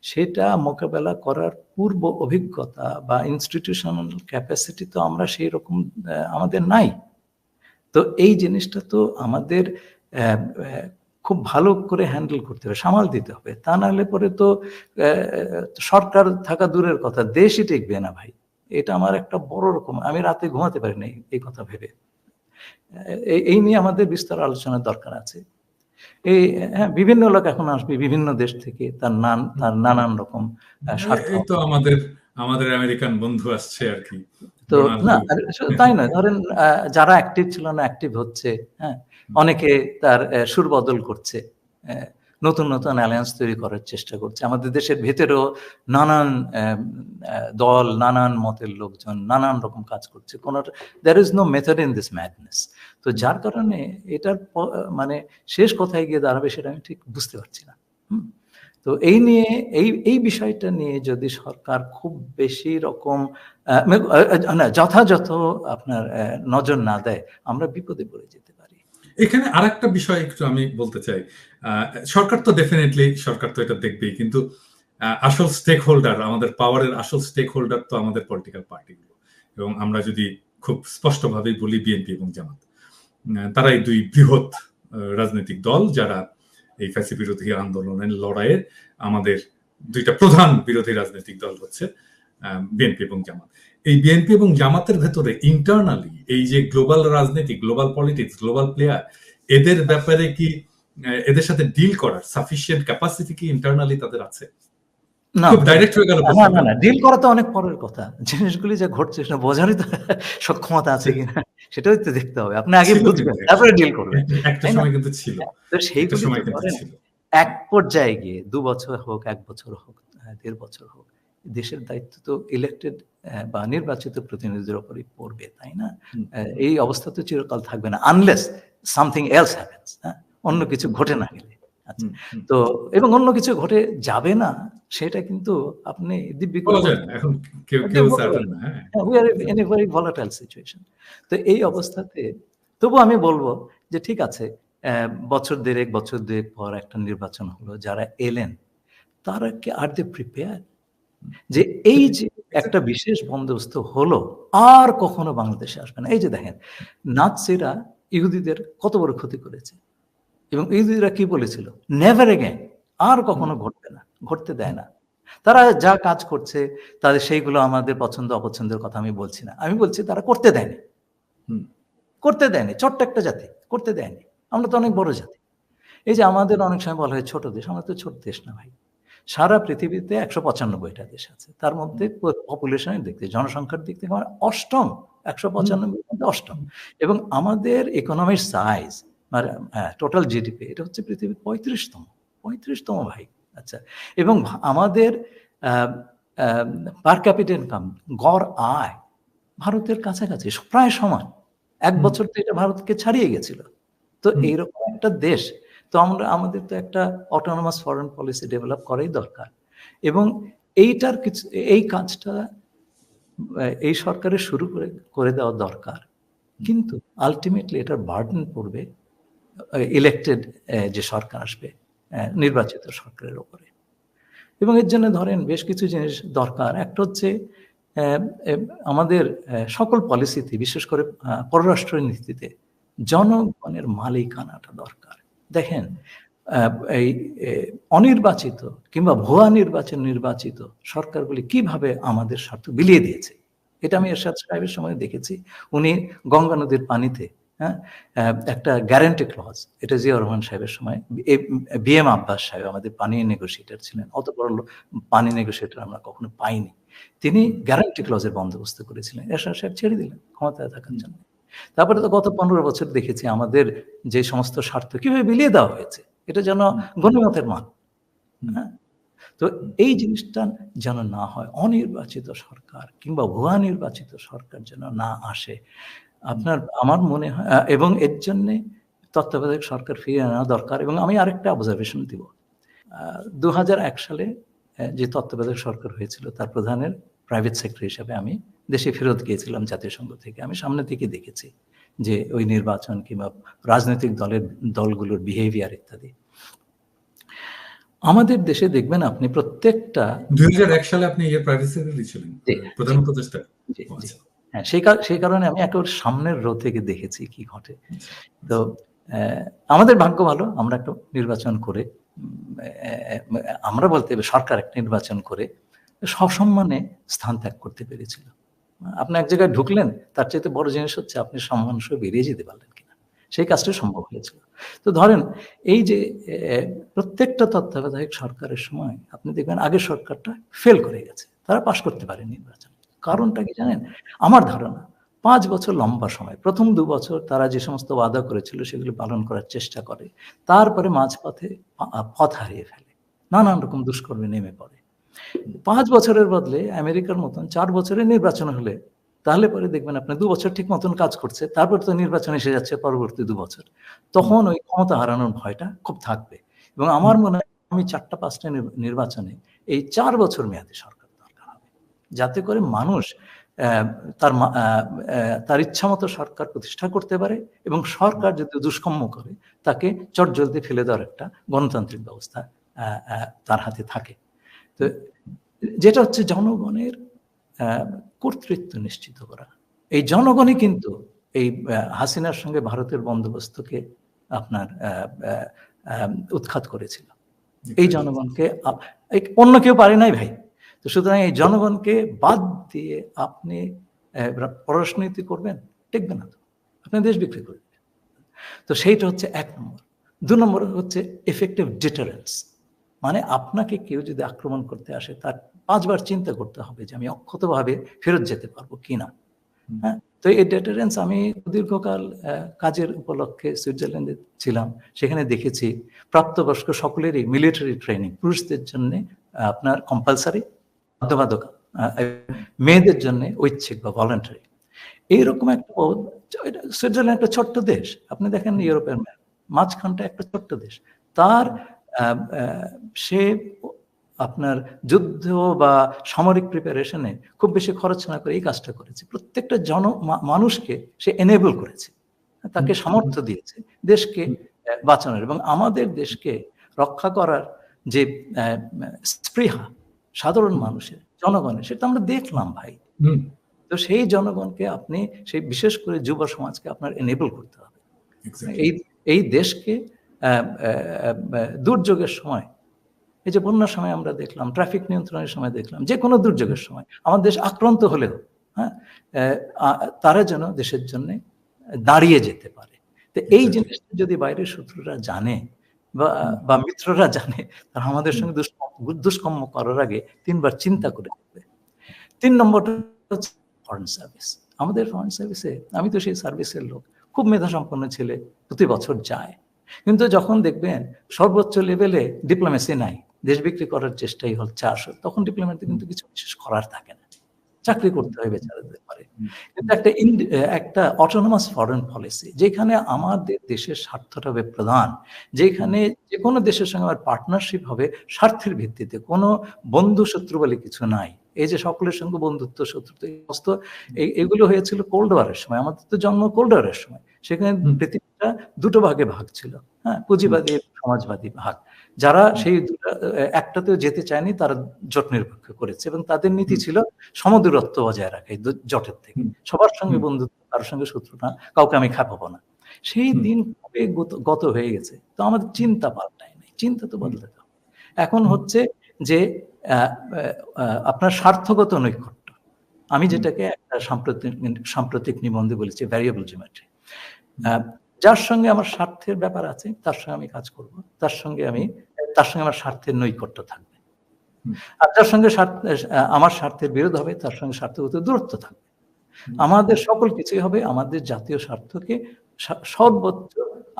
Speaker 2: সেটা মোকাবেলা করার পূর্ব অভিজ্ঞতা বা ইনস্টিটিউশনাল ক্যাপাসিটি তো আমরা সেই রকম আমাদের নাই। তো এই জিনিসটা তো আমাদের খুব ভালো করে হ্যান্ডেল করতে হবে, সামাল দিতে হবে। তা নাহলে পরে তো সরকার থাকা দূরের কথা, দেশই টিকবে না ভাই। এটা আমার একটা বড় রকম, আমি রাতে ঘুমাতে পারি না এই কথা ভেবে। এই নিয়ে আমাদের বিস্তর আলোচনার দরকার আছে। এই হ্যাঁ, বিভিন্ন লোক এখন আসবে বিভিন্ন দেশ থেকে, তার নানান রকম স্বার্থ।
Speaker 1: এই তো আমাদের আমেরিকান বন্ধু আসছে আর কি,
Speaker 2: তো না, তাই নয়, ধরেন যারা অ্যাক্টিভ ছিল না অ্যাক্টিভ হচ্ছে, হ্যাঁ, অনেকে তার সুর বদল করছে, নতুন নতুন অ্যালায়েন্স তৈরি করার চেষ্টা করছে। আমাদের দেশের ভেতরেও নানান দল, নানান মতের লোকজন নানান রকম কাজ করছে। there is no method in this madness। তো যার কারণে এটার মানে শেষ কোথায় গিয়ে দাঁড়াবে সেটা আমি ঠিক বুঝতে পারছি না। তো এই নিয়ে এই বিষয়টা নিয়ে যদি সরকার খুব বেশি রকম যথাযথ আপনার নজর না দেয়, আমরা বিপদে পড়ে যেতে পারি।
Speaker 1: এখানে আরেকটা বিষয় একটু আমি বলতে চাই। সরকার তো ডেফিনেটলি সরকার তো এটা দেখবেই, কিন্তু আসল স্টেক হোল্ডার, আমাদের পাওয়ারের আসল স্টেক হোল্ডার তো আমাদের পলিটিক্যাল পার্টিগুলো। এবং আমরা যদি খুব স্পষ্টভাবেই বলি, বিএনপি এবং জামাত, তারাই দুই বৃহৎ রাজনৈতিক দল যারা এই ফ্যাসি বিরোধী আন্দোলনের লড়াইয়ে আমাদের দুইটা প্রধান বিরোধী রাজনৈতিক দল হচ্ছে বিএনপি এবং জামাত। এই বিএনপি এবং জামাতের ভেতরে ইন্টারনালি এই যে গ্লোবাল রাজনীতি, গ্লোবাল পলিটিক্স, গ্লোবাল প্লেয়ার, এদের ব্যাপারে কি এদের সাথে ডিল করার সাফিসিয়েন্ট ক্যাপাসিটি কি ইন্টারনালি তাদের আছে?
Speaker 2: না,
Speaker 1: খুব ডাইরেক্ট হয়ে গেল।
Speaker 2: না, ডিল করা তো অনেক পরের কথা। জিনিসগুলি যা ঘটছে সেটা বোঝারই তো সক্ষমতা আছে কিনা সেটাই তো দেখতে হবে। আপনি আগে বুঝবেন, তারপরে ডিল করবেন।
Speaker 1: একটা সময় কিন্তু ছিল,
Speaker 2: তো সেইগুলি তো করেন। এক পর্যায়ে গিয়ে 2 বছর হোক, 1 বছর হোক, 1.5 বছর হোক, দেশের দায়িত্ব তো ইলেক্টেড বা নির্বাচিত প্রতিনিধিদের উপরই পড়বে, তাই না? এই অবস্থা তো চিরকাল থাকবে না, আনলেস সামথিং এলস হ্যাপেন্স, অন্য কিছু ঘটে না গেলে। আচ্ছা, তো এবং অন্য কিছু ঘটে যাবে না সেটা কিন্তু আপনি দিব্যি করে
Speaker 1: এখন কেউ সার্টেন না।
Speaker 2: we are in a very volatile situation। তো এই অবস্থাতে তবু আমি বলবো যে ঠিক আছে, বছর দেড়েক পর একটা নির্বাচন হলো, যারা এলেন তারা কি আর দে প্রিপেয়ার যে এই যে একটা বিশেষ বন্দোবস্ত হলো আর কখনো বাংলাদেশে আসবে না? এই যে দেখেন, নাৎসিরা ইহুদিদের কত বড় ক্ষতি করেছে এবং ইহুদিরা কি বলেছিল, নেভার এগেইন, আর কখনো ঘটবে না, ঘটতে দেয় না। তারা যা কাজ করছে তাদের সেইগুলো আমাদের পছন্দ অপছন্দের কথা আমি বলছি না, আমি বলছি তারা করতে দেয়নি। করতে দেয়নি। ছোট্ট একটা জাতি করতে দেয়নি। আমরা তো অনেক বড় জাতি। এই যে আমাদের অনেক সময় বলা হয় ছোট দেশ, আমরা তো ছোট দেশ না ভাই। সারা পৃথিবীতে ১৯৫টা দেশ আছে। তার মধ্যে পপুলেশনের দিক থেকে, জনসংখ্যার দিক থেকে আমরা অষ্টম। ১৯৫ এর মধ্যে অষ্টম। এবং আমাদের ইকোনমির সাইজ মানে টোটাল জিডিপি এটা হচ্ছে পৃথিবীর ৩৫তম। ৩৫তম ভাই। আচ্ছা। এবং আমাদের পার ক্যাপিটা ইনকাম গড় আয় ভারতের কাছাকাছি প্রায় সমান। ১ বছর তো এটা ভারতকে ছাড়িয়ে গেছিল। তো এইরকম একটা দেশ, তো আমাদের তো একটা অটোনমাস ফরেন পলিসি ডেভেলপ করাই দরকার। এবং এইটার কিছু এই কাজটা এই সরকারের শুরু করে দেওয়া দরকার। কিন্তু আলটিমেটলি এটার বার্ডেন পড়বে ইলেক্টেড যে সরকার আসবে, নির্বাচিত সরকারের উপরে। এবং এর জন্য ধরেন বেশ কিছু জিনিস দরকার। একটা হচ্ছে আমাদের সকল পলিসিতে, বিশেষ করে পররাষ্ট্র নীতিতে জনগণের মালিকানাটা দরকার। দেখেন এই অনির্বাচিত কিংবা ভুয়া নির্বাচিত সরকারগুলি কিভাবে আমাদের স্বার্থ বিলিয়ে দিয়েছে। এটা আমি এরশাদ সাহেবের সময় দেখেছি। উনি গঙ্গা নদীর পানিতে একটা গ্যারান্টি ক্লজ, এটা জিয়াউর রহমান সাহেবের সময়, BM আব্বাস সাহেব আমাদের পানি নেগোসিয়েটর ছিলেন। অত বড় পানি নেগোসিয়েটর আমরা কখনো পাইনি। তিনি গ্যারান্টি ক্লজের বন্দোবস্ত করেছিলেন। এরশাদ সাহেব ছেড়ে দিলেন ক্ষমতায় থাকার জন্য। তারপরে তো গত ১৫ বছর দেখেছি আমাদের যে সমস্ত স্বার্থ কিভাবে বিলিয়ে দেওয়া হয়েছে, এটা যেন গণিমতের মাল। হ্যাঁ, তো এই জিনিসটা যেন না হয়, অনির্বাচিত সরকার কিংবা ভুয়া নির্বাচিত সরকার যেন না আসে। আমার মনে হয়, এবং এর জন্য তত্ত্বাবধায়ক সরকার ফিরিয়ে আনা দরকার। এবং আমি আরেকটা অবজারভেশন দিব। ২০০১ সালে যে তত্ত্বাবধায়ক সরকার হয়েছিল তার প্রধানের প্রাইভেট সেক্রেটারি হিসাবে আমি দেশে ফেরত গিয়েছিলাম জাতিসংঘ থেকে। আমি সামনে থেকে দেখেছি যে ওই নির্বাচন কিংবা রাজনৈতিক দলগুলোর বিহেভিয়ার ইত্যাদি। আমাদের দেশে দেখবেন আপনি প্রত্যেকটা
Speaker 1: ২০০১ সালে আপনি প্রাইভেট সেক্রেটারি ছিলেন, প্রধান উপদেষ্টা।
Speaker 2: হ্যাঁ, সেই কারণে আমি একেবারে সামনের রো থেকে দেখেছি কি ঘটে। তো আমাদের ভাগ্য ভালো, আমরা একটা নির্বাচন করে, আমরা বলতে হবে সরকার একটা নির্বাচন করে সসম্মানে স্থান ত্যাগ করতে পেরেছিল। আপনি এক জায়গায় ঢুকলেন, তার চাইতে বড় জিনিস হচ্ছে আপনি সম্মান সহ বেরিয়ে যেতে পারলেন কিনা, সেই কাজটা সম্ভব হয়েছিল। তো ধরেন এই যে প্রত্যেকটা তত্ত্বাবধায়ক সরকারের সময় আপনি দেখবেন আগের সরকারটা ফেল করে গেছে, তারা পাশ করতে পারে নির্বাচন। কারণটা কি জানেন? আমার ধারণা ৫ বছর লম্বা সময়। প্রথম ২ বছর তারা যে সমস্ত ওয়াদা করেছিল সেগুলো পালন করার চেষ্টা করে, তারপরে মাঝপথে পথ হারিয়ে ফেলে, নানান রকম দুষ্কর্মে নেমে পড়ে। ৫ বছরের বদলে আমেরিকার মতন ৪ বছরে নির্বাচন হলে তাহলে পরে দেখবেন আপনি ২ বছর ঠিক মতন কাজ করছে, তারপর তো নির্বাচন এসে যাচ্ছে পরবর্তী ২ বছর। তখন ওই ক্ষমতা হারানোর ভয়টা খুব থাকবে। এবং আমার মনে হয় আমি ৪টা-৫টা নির্বাচনে এই ৪ বছর মেয়াদী সরকার দরকার হবে, যাতে করে মানুষ তার ইচ্ছামতো সরকার প্রতিষ্ঠা করতে পারে এবং সরকার যদি দুষ্কর্ম করে তাকে চটজলদি ফেলে দেওয়ার একটা গণতান্ত্রিক ব্যবস্থা তার হাতে থাকে। তো যেটা হচ্ছে জনগণের কর্তৃত্ব নিশ্চিত করা। এই জনগণই কিন্তু এই হাসিনার সঙ্গে ভারতের বন্দোবস্তকে আপনার উৎখাত করেছিল। এই জনগণকে অন্য কেউ পারে নাই ভাই। তো সুতরাং এই জনগণকে বাদ দিয়ে আপনি পররাষ্ট্রনীতি করবেন, টিকবে না তো, আপনি দেশ বিক্রি করবেন। তো সেইটা হচ্ছে ১ নম্বর। ২ নম্বর হচ্ছে এফেক্টিভ ডিটারেন্স, মানে আপনাকে কেউ যদি আক্রমণ করতে আসে তার ৫ বার চিন্তা করতে হবে যে আমি অক্ষতভাবে ফেরত যেতে পারবো কিনা। হ্যাঁ, তো এই ডিটারেন্স আমি দীর্ঘকাল কাজের উপলক্ষে সুইজারল্যান্ডে ছিলাম, সেখানে দেখেছি প্রাপ্তবয়স্ক সকলেরই মিলিটারি ট্রেনিং, পুরুষদের জন্য আপনার কম্পালসারি, বাধ্যবাধকতা, মেয়েদের জন্য ঐচ্ছিক বা ভলান্টারি। এইরকম একটা সুইজারল্যান্ড একটা ছোট্ট দেশ, আপনি দেখেন ইউরোপের মাঝখানটা একটা ছোট্ট দেশ, তার সে আপনার যুদ্ধ বা সামরিক প্রিপারেশনে খুব বেশি খরচ না করে এই কাজটা করেছে। প্রত্যেকটা মানুষকে সে এনেবল করেছে, তাকে সামর্থ্য দিয়েছে দেশকে বাঁচানোর এবং আমাদের দেশকে রক্ষা করার যে স্পৃহা সাধারণ মানুষের, জনগণের, সেটা আমরা দেখলাম ভাই। তো সেই জনগণকে আপনি সেই বিশেষ করে যুব সমাজকে আপনার এনেবল করতে হবে। এই দেশকে দুর্যোগের সময়, এই যে বন্যার সময় আমরা দেখলাম, ট্রাফিক নিয়ন্ত্রণের সময় দেখলাম, যে কোনো দুর্যোগের সময় আমার দেশ আক্রান্ত হলেও তারা যেন দেশের জন্য দাঁড়িয়ে যেতে পারে। তো এই জিনিসটা যদি বাইরের শত্রুরা জানে বা মিত্ররা জানে, তারা আমাদের সঙ্গে দুষ্কর্ম করার আগে 3 বার চিন্তা করে দেখবে। 3 নম্বরটা হচ্ছে ফরেন সার্ভিস। আমাদের ফরেন সার্ভিসে, আমি তো সেই সার্ভিসের লোক, খুব মেধাসম্পন্ন ছেলে প্রতি বছর যায়, কিন্তু যখন দেখবেন সর্বোচ্চ লেভেলে ডিপ্লোমেসি নাই, দেশ বিক্রি করার চেষ্টাই হচ্ছে আসল, তখন ডিপ্লোমেসি কিন্তু কিছু বিশেষ করার থাকে না, চাকরি করতে হয় বেচারাদের পারে। কিন্তু একটা অটোনমাস ফরেন পলিসি, যেখানে আমাদের দেশের স্বার্থটা হবে প্রধান, যেখানে যে কোনো দেশের সঙ্গে আমার পার্টনারশিপ হবে স্বার্থের ভিত্তিতে, কোনো বন্ধু শত্রু বলে কিছু নাই। এই যে সকলের সঙ্গে বন্ধুত্ব শত্রুত্ব এগুলো হয়েছিল কোল্ড ওয়ারের সময়, আমাদের তো জন্ম কোল্ড ওয়ারের সময়, সেখানে পৃথিবীটা দুটো ভাগে ভাগ ছিল, হ্যাঁ, পুঁজিবাদী সমাজবাদী ভাগ। যারা সেই একটাতেও যেতে চায়নি তারা জোট নিরপেক্ষ করেছে, এবং তাদের নীতি ছিল সমদূরত্ব বজায় রাখা জোটের থেকে, সবার সঙ্গে বন্ধুত্ব, কারোর সঙ্গে শত্রু না, কাউকে আমি খাপাবো না। সেই দিন কবে গত হয়ে গেছে, তো আমাদের চিন্তা পাল্টায় নাই, চিন্তা তো বদলাতে হবে। এখন হচ্ছে যে আপনার স্বার্থগত নৈকট্য, আমি যেটাকে একটা সাম্প্রতিক নিবন্ধে বলেছি ভ্যারিয়েবল জিওমেট্রি। যার সঙ্গে আমার স্বার্থের ব্যাপার আছে তার সঙ্গে আমি কাজ করব, তার সঙ্গে আমার স্বার্থের নৈকট্য থাকবে। আর যার সঙ্গে আমার স্বার্থের বিরোধ হবে তার সঙ্গে স্বার্থগত দূরত্ব থাকবে। আমাদের সকল কিছুই হবে আমাদের জাতীয় স্বার্থকে সর্বোচ্চ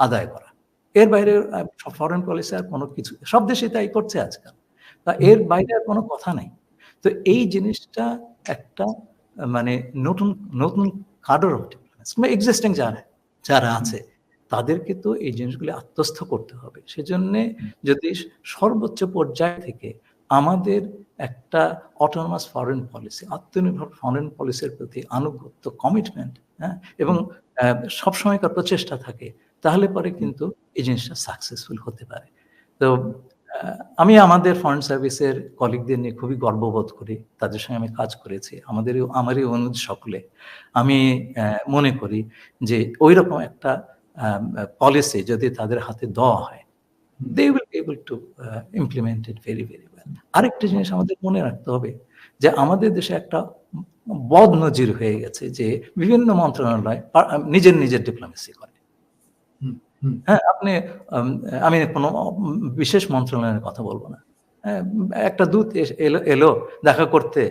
Speaker 2: আদায় করা। এর বাইরে ফরেন পলিসি আর কোনো কিছু, সব দেশে তাই করছে আজকাল, তা এর বাইরে আর কোনো কথা নাই। তো এই জিনিসটা একটা মানে নতুন কাডর অফ ডিপ্লোমেসি, এক্সিস্টিং যারা আছে তাদেরকে তো এই জিনিসগুলি আত্মস্থ করতে হবে। সেজন্য যদি সর্বোচ্চ পর্যায় থেকে আমাদের একটা অটোনমাস ফরেন পলিসি, আত্মনির্ভর ফরেন পলিসির প্রতি আনুগত্য, কমিটমেন্ট, হ্যাঁ, এবং সবসময়কার প্রচেষ্টা থাকে, তাহলে পরে কিন্তু এই জিনিসটা সাকসেসফুল হতে পারে। তো আমি আমাদের ফরেন সার্ভিসের কলিগদের নিয়ে খুবই গর্ববোধ করি, তাদের সঙ্গে আমি কাজ করেছি, আমারই অনুজ সকলে। আমি মনে করি যে ওই রকম একটা পলিসি যদি তাদের হাতে দেওয়া হয়, they will be able to implement it very very well. আরেকটা জিনিস আমাদের মনে রাখতে হবে যে আমাদের দেশে একটা বদনজির হয়ে গেছে যে বিভিন্ন মন্ত্রণালয় নিজের ডিপ্লোমেসি করে। হ্যাঁ, আমি কোনো বিশেষ মন্ত্রণালয়ের কথা বলবো না, একটা দূত এলো দেখা করতে,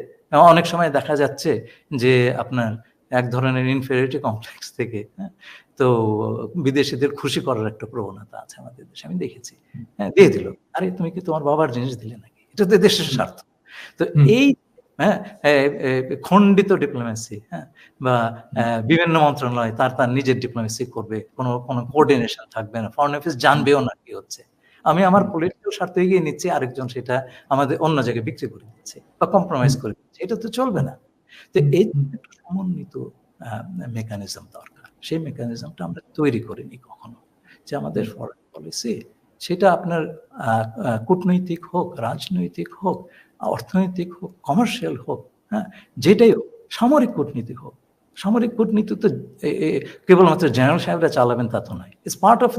Speaker 2: অনেক সময় দেখা যাচ্ছে যে আপনার এক ধরনের ইনফেরিয়রিটি কমপ্লেক্স থেকে, তো বিদেশিদের খুশি করার একটা প্রবণতা আছে আমাদের দেশে, আমি দেখেছি, দিয়ে দিল, আরে তুমি কি তোমার বাবার জিনিস দিলে নাকি, এটা তো দেশের স্বার্থ। তো এই খণ্ডিত ডিপ্লোমেসি, হ্যাঁ, বা বিভিন্ন মন্ত্রণালয় তার নিজের ডিপ্লোমেসি করবে, কোনো কোঅর্ডিনেশন থাকবে না, ফরেন অফিস জানবেও না কি হচ্ছে, আমি আমার পলিটিক্যাল স্বার্থ এগিয়ে নিচ্ছি, আরেকজন সেটা আমাদের অন্য জায়গায় বিক্রি করে দিচ্ছে বা কম্প্রোমাইজ করে দিচ্ছে, এটা তো চলবে না। তো এই একটা সমন্বিত মেকানিজম দরকার, সেই মেকানিজমটা আমরা তৈরি করিনি কখনো, যে আমাদের ফরেন পলিসি সেটা আপনার কূটনৈতিক হোক, রাজনৈতিক হোক, অর্থনৈতিক হোক, কমার্শিয়াল হোক, হ্যাঁ, যেটাই হোক, সামরিক কূটনীতি হোক, সামরিক কূটনীতি তো কেবলমাত্র জেনারেল সাহেবরা চালাবেন তা তো নয়, it's part of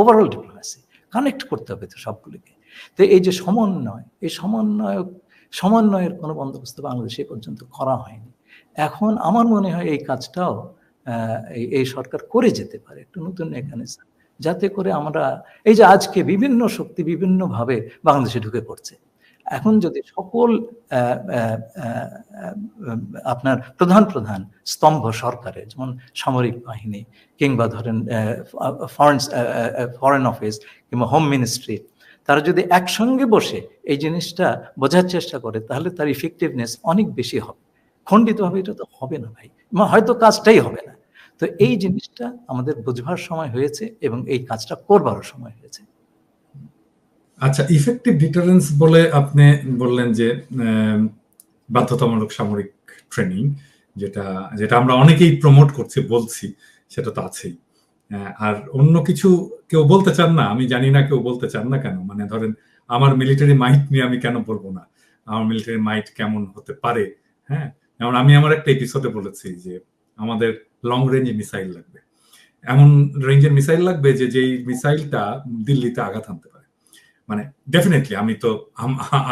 Speaker 2: overall diplomacy, connect করতে হবে তো সবগুলিকে। তো এই যে সমন্বয়, এই সমন্বয়ের কোনো বন্দোবস্ত বাংলাদেশে পর্যন্ত করা হয়নি। এখন আমার মনে হয় এই কাজটাও এই সরকার করে যেতে পারে, একটু নতুন মেকানিজম, যাতে করে আমরা এই যে আজকে বিভিন্ন শক্তি বিভিন্নভাবে বাংলাদেশে ঢুকে পড়ছে, এখন যদি সকল আপনার প্রধান স্তম্ভ সরকারের, যেমন সামরিক বাহিনী কিংবা ধরেন ফরেন অফিস কিংবা হোম মিনিস্ট্রি, তারা যদি একসঙ্গে বসে এই জিনিসটা বোঝার চেষ্টা করে, তাহলে তার ইফেক্টিভনেস অনেক বেশি হবে। খণ্ডিতভাবে এটা তো হবে না ভাই, হয়তো কাজটাই হবে না। তো এই জিনিসটা আমাদের বুঝবার সময় হয়েছে এবং এই কাজটা করবারও সময় হয়েছে।
Speaker 1: আচ্ছা, ইফেক্টিভ ডিটারেন্স বলে আপনি বললেন যে বাধ্যতামূলক সামরিক ট্রেনিং, যেটা আমরা অনেকেই প্রমোট করছি, বলছি, সেটা তো আছেই। আর অন্য কিছু কেউ বলতে চান না, আমি জানি না কেউ বলতে চান না কেন। মানে ধরেন আমার মিলিটারি মাইট নিয়ে আমি কেন বলবো না, আমার মিলিটারি মাইট কেমন হতে পারে। হ্যাঁ, যেমন আমি আমার একটা এপিসোডে বলেছি যে আমাদের লং রেঞ্জ মিসাইল লাগবে, এমন রেঞ্জের মিসাইল লাগবে যেই মিসাইলটা দিল্লিতে আঘাত হানতে পারে। মানে ডেফিনেটলি আমি তো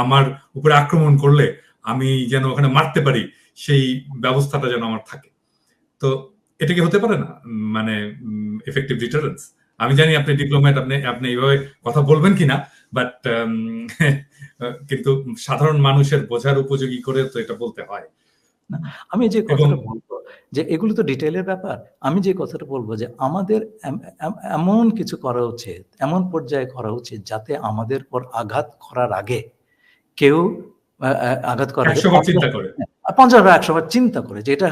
Speaker 1: আমার উপরে আক্রমণ করলে আমি যেন ওখানে মারতে পারি, সেই ব্যবস্থাটা যেন আমার থাকে। তো এটা কি হতে পারে না মানে এফেক্টিভ ডিটারেন্স? আমি জানি আপনি ডিপ্লোম্যাট, আপনি এইভাবে কথা বলবেন কিনা, বাট কিন্তু সাধারণ মানুষের বোঝার উপযোগী করে তো এটা বলতে হয়।
Speaker 2: না, আমি যে
Speaker 1: এবং
Speaker 2: কথাটা বলবো যে এগুলো তো ডিটেইলের ব্যাপার। আমি যে কথাটা বলবো যে আমাদের এমন কিছু করা উচিত, এমন পর্যায়ে করা উচিত যাতে আমাদের উপর আঘাত করার আগে কেউ আঘাত করার আগে
Speaker 1: 100 বার চিন্তা করে।
Speaker 2: 50 বা 100 বার চিন্তা করে যে এটা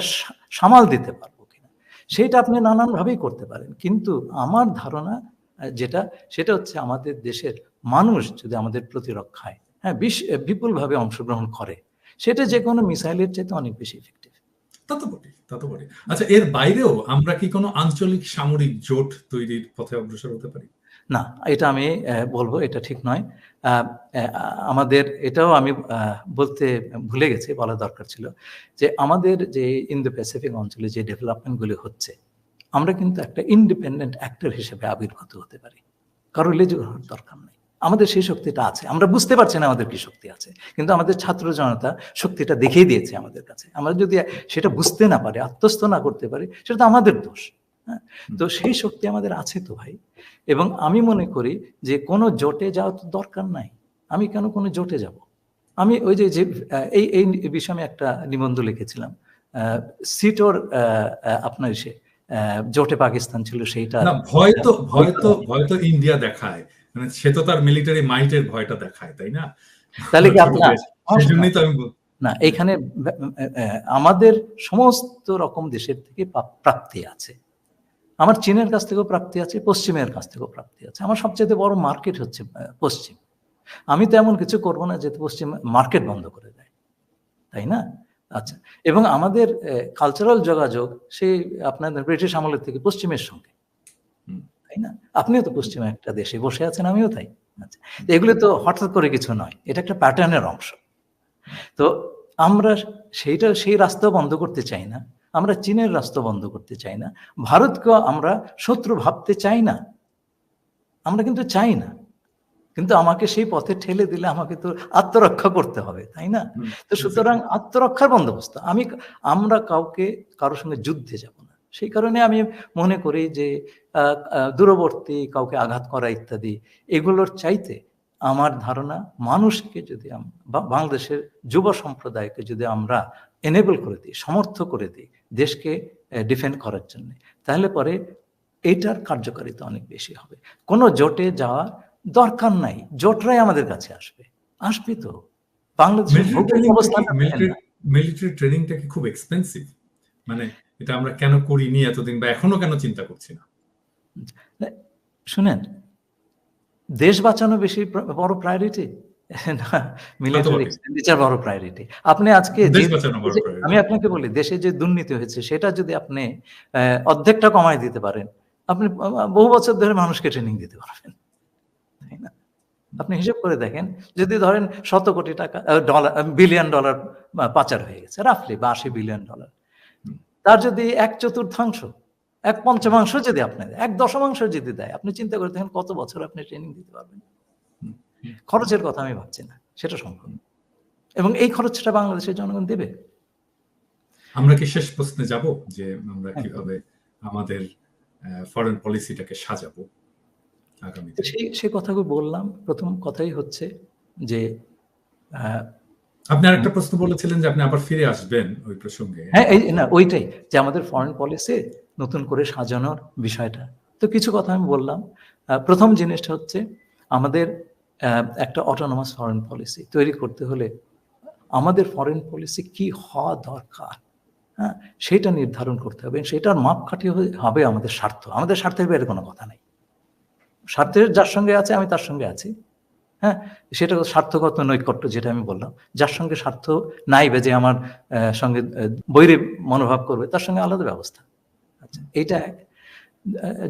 Speaker 2: সামাল দিতে পারবো কিনা। সেটা আপনি নানানভাবেই করতে পারেন, কিন্তু আমার ধারণা যেটা, সেটা হচ্ছে আমাদের দেশের মানুষ যদি আমাদের প্রতিরক্ষায় বিপুলভাবে অংশগ্রহণ করে, সেটা যে কোনো মিসাইলের চাইতে অনেক বেশি ইফেক্টিভ।
Speaker 1: তা তো বটে, তা তো বটে। আচ্ছা, এর বাইরেও আমরা কি কোনো আঞ্চলিক সামরিক জোট তৈরির পথে অগ্রসর হতে পারি?
Speaker 2: না, এটা আমি বলবো এটা ঠিক নয়। আমাদের এটাও আমি বলতে ভুলে গেছি, বলা দরকার ছিল যে আমাদের যে ইন্দো প্যাসিফিক অঞ্চলে যে ডেভেলপমেন্টগুলি হচ্ছে, আমরা কিন্তু একটা ইন্ডিপেন্ডেন্ট অ্যাক্টর হিসেবে আবির্ভূত হতে পারি। কারো লেজু হওয়ার দরকার নেই। আমাদের সেই শক্তিটা আছে, আমরা বুঝতে পারছি না আমাদের কি শক্তি আছে, কিন্তু আমাদের ছাত্র জনতা শক্তিটা দেখিয়ে দিয়েছে আমাদের কাছে। আমরা যদি সেটা বুঝতে না পারি, আত্মস্থ না করতে পারি, সেটা তো আমাদের দোষ। হ্যাঁ, তো সেই শক্তি আমাদের আছে তো ভাই। এবং আমি মনে করি যে কোনো জোটে যাওয়ার তো দরকার নাই। আমি কেন কোনো জোটে যাব? আমি ওই যে এই এই বিষয়ে আমি একটা নিবন্ধ লিখেছিলাম। সিটোর আপনার জোটে পাকিস্তান ছিল সেইটা।
Speaker 1: না, ভয় তো ইন্ডিয়া দেখায়, মানে সে তো তার মিলিটারি মাইটের ভয়টা দেখায়, তাই না?
Speaker 2: তাহলে কি
Speaker 1: ছোট
Speaker 2: আপনার
Speaker 1: দেশ, সেই জন্যই তো আমি
Speaker 2: না, এখানে আমাদের সমস্ত রকম দেশের থেকে প্রাপ্তি আছে। আমার চীনের কাছ থেকেও প্রাপ্তি আছে, পশ্চিমের কাছ থেকেও প্রাপ্তি আছে। আমার সবচেয়ে বড় মার্কেট হচ্ছে পশ্চিম। আমি তো এমন কিছু করবো না যে পশ্চিম মার্কেট বন্ধ করে দেয়, তাই না? আচ্ছা, এবং আমাদের কালচারাল যোগাযোগ সেই আপনাদের ব্রিটিশ আমলের থেকে পশ্চিমের সঙ্গে, তাই না? আপনিও তো পশ্চিমে একটা দেশে বসে আছেন, আমিও তাই। আচ্ছা, এগুলো তো হঠাৎ করে কিছু নয়, এটা একটা প্যাটার্নের অংশ। তো আমরা সেই রাস্তা বন্ধ করতে চাই না, আমরা চীনের রাস্তা বন্ধ করতে চাই না, ভারতকে আমরা শত্রু ভাবতে চাই না, আমরা কিন্তু চাই না। কিন্তু আমাকে সেই পথে ঠেলে দিলে আমাকে তো আত্মরক্ষা করতে হবে, তাই না? তো সুতরাং আত্মরক্ষার বন্দোবস্ত আমরা কারোর সঙ্গে যুদ্ধে যাব না। সেই কারণে আমি মনে করি যে দূরবর্তী কাউকে আঘাত করা ইত্যাদি এগুলোর চাইতে আমার ধারণা মানুষকে যদি বাংলাদেশের যুব সম্প্রদায়কে যদি আমরা এনেবল করে দিই, সমর্থ করে দিই দেশকে ডিফেন্ড করার জন্য, তাহলে পরে এটার কার্যকারিতা অনেক বেশি হবে। কোনো জোটে যাওয়ার দরকার নাই, জোটরাই আমাদের কাছে আসবে তো। বাংলাদেশের
Speaker 1: মিলিটারি ট্রেনিংটা কি খুব এক্সপেন্সিভ? মানে এটা আমরা কেন করিনি এতদিন, বা এখনো কেন চিন্তা করছি না?
Speaker 2: শুনেন, দেশ বাঁচানো বেশি বড় প্রায়োরিটি না মিলিটারি এক্সপেন্ডিচার বড় প্রায়োরিটি? আপনি আজকে আমি আপনাকে বলি, দেশে যে দুর্নীতি হয়েছে সেটা যদি আপনি অর্ধেকটা কমায় দিতে পারেন, আপনি বহু বছর ধরে মানুষকে ট্রেনিং দিতে পারবেন, তাই না? আপনি হিসেব করে দেখেন, যদি ধরেন 100 কোটি টাকা বিলিয়ন ডলার পাচার হয়ে গেছে রাফলি, বা 80 বিলিয়ন ডলার, তার যদি 1/4 1/5 যদি আপনি 1/10 যদি দেয়, আপনি চিন্তা করে দেখেন কত বছর আপনি ট্রেনিং দিতে পারবেন। খরচের কথা আমি ভাবছি না, সেটা সম্ভব, এবং এই খরচটা বাংলাদেশের জনগণ দেবে।
Speaker 1: আমরা কি শেষ প্রশ্নে যাব যে আমরা কিভাবে আমাদের ফরেন পলিসিটাকে সাজাবো আগামীতে?
Speaker 2: সেই কথাগুলো বললাম। প্রথম কথাই হচ্ছে যে
Speaker 1: আপনি আরেকটা প্রশ্ন বলেছিলেন যে আপনি আবার ফিরে আসবেন ওই প্রসঙ্গে।
Speaker 2: হ্যাঁ, না ওইটাই যে আমাদের ফরেন পলিসি নতুন করে সাজানোর বিষয়টা। তো কিছু কথা আমি বললাম। প্রথম জিনিসটা হচ্ছে আমাদের একটা অটোনমাস ফরেন পলিসি তৈরি করতে হলে আমাদের ফরেন পলিসি কি হওয়া দরকার, হ্যাঁ, সেটা নির্ধারণ করতে হবে। সেটার মাপকাঠি হবে আমাদের স্বার্থ। আমাদের স্বার্থের বাইরে কোনো কথা নাই। স্বার্থের যার সঙ্গে আছে আমি তার সঙ্গে আছি, হ্যাঁ, সেটা স্বার্থগত নৈকট্য যেটা আমি বললাম। যার সঙ্গে স্বার্থ নাই বা যে আমার সঙ্গে বৈরী মনোভাব করবে, তার সঙ্গে আলাদা ব্যবস্থা। আচ্ছা, এইটা এক।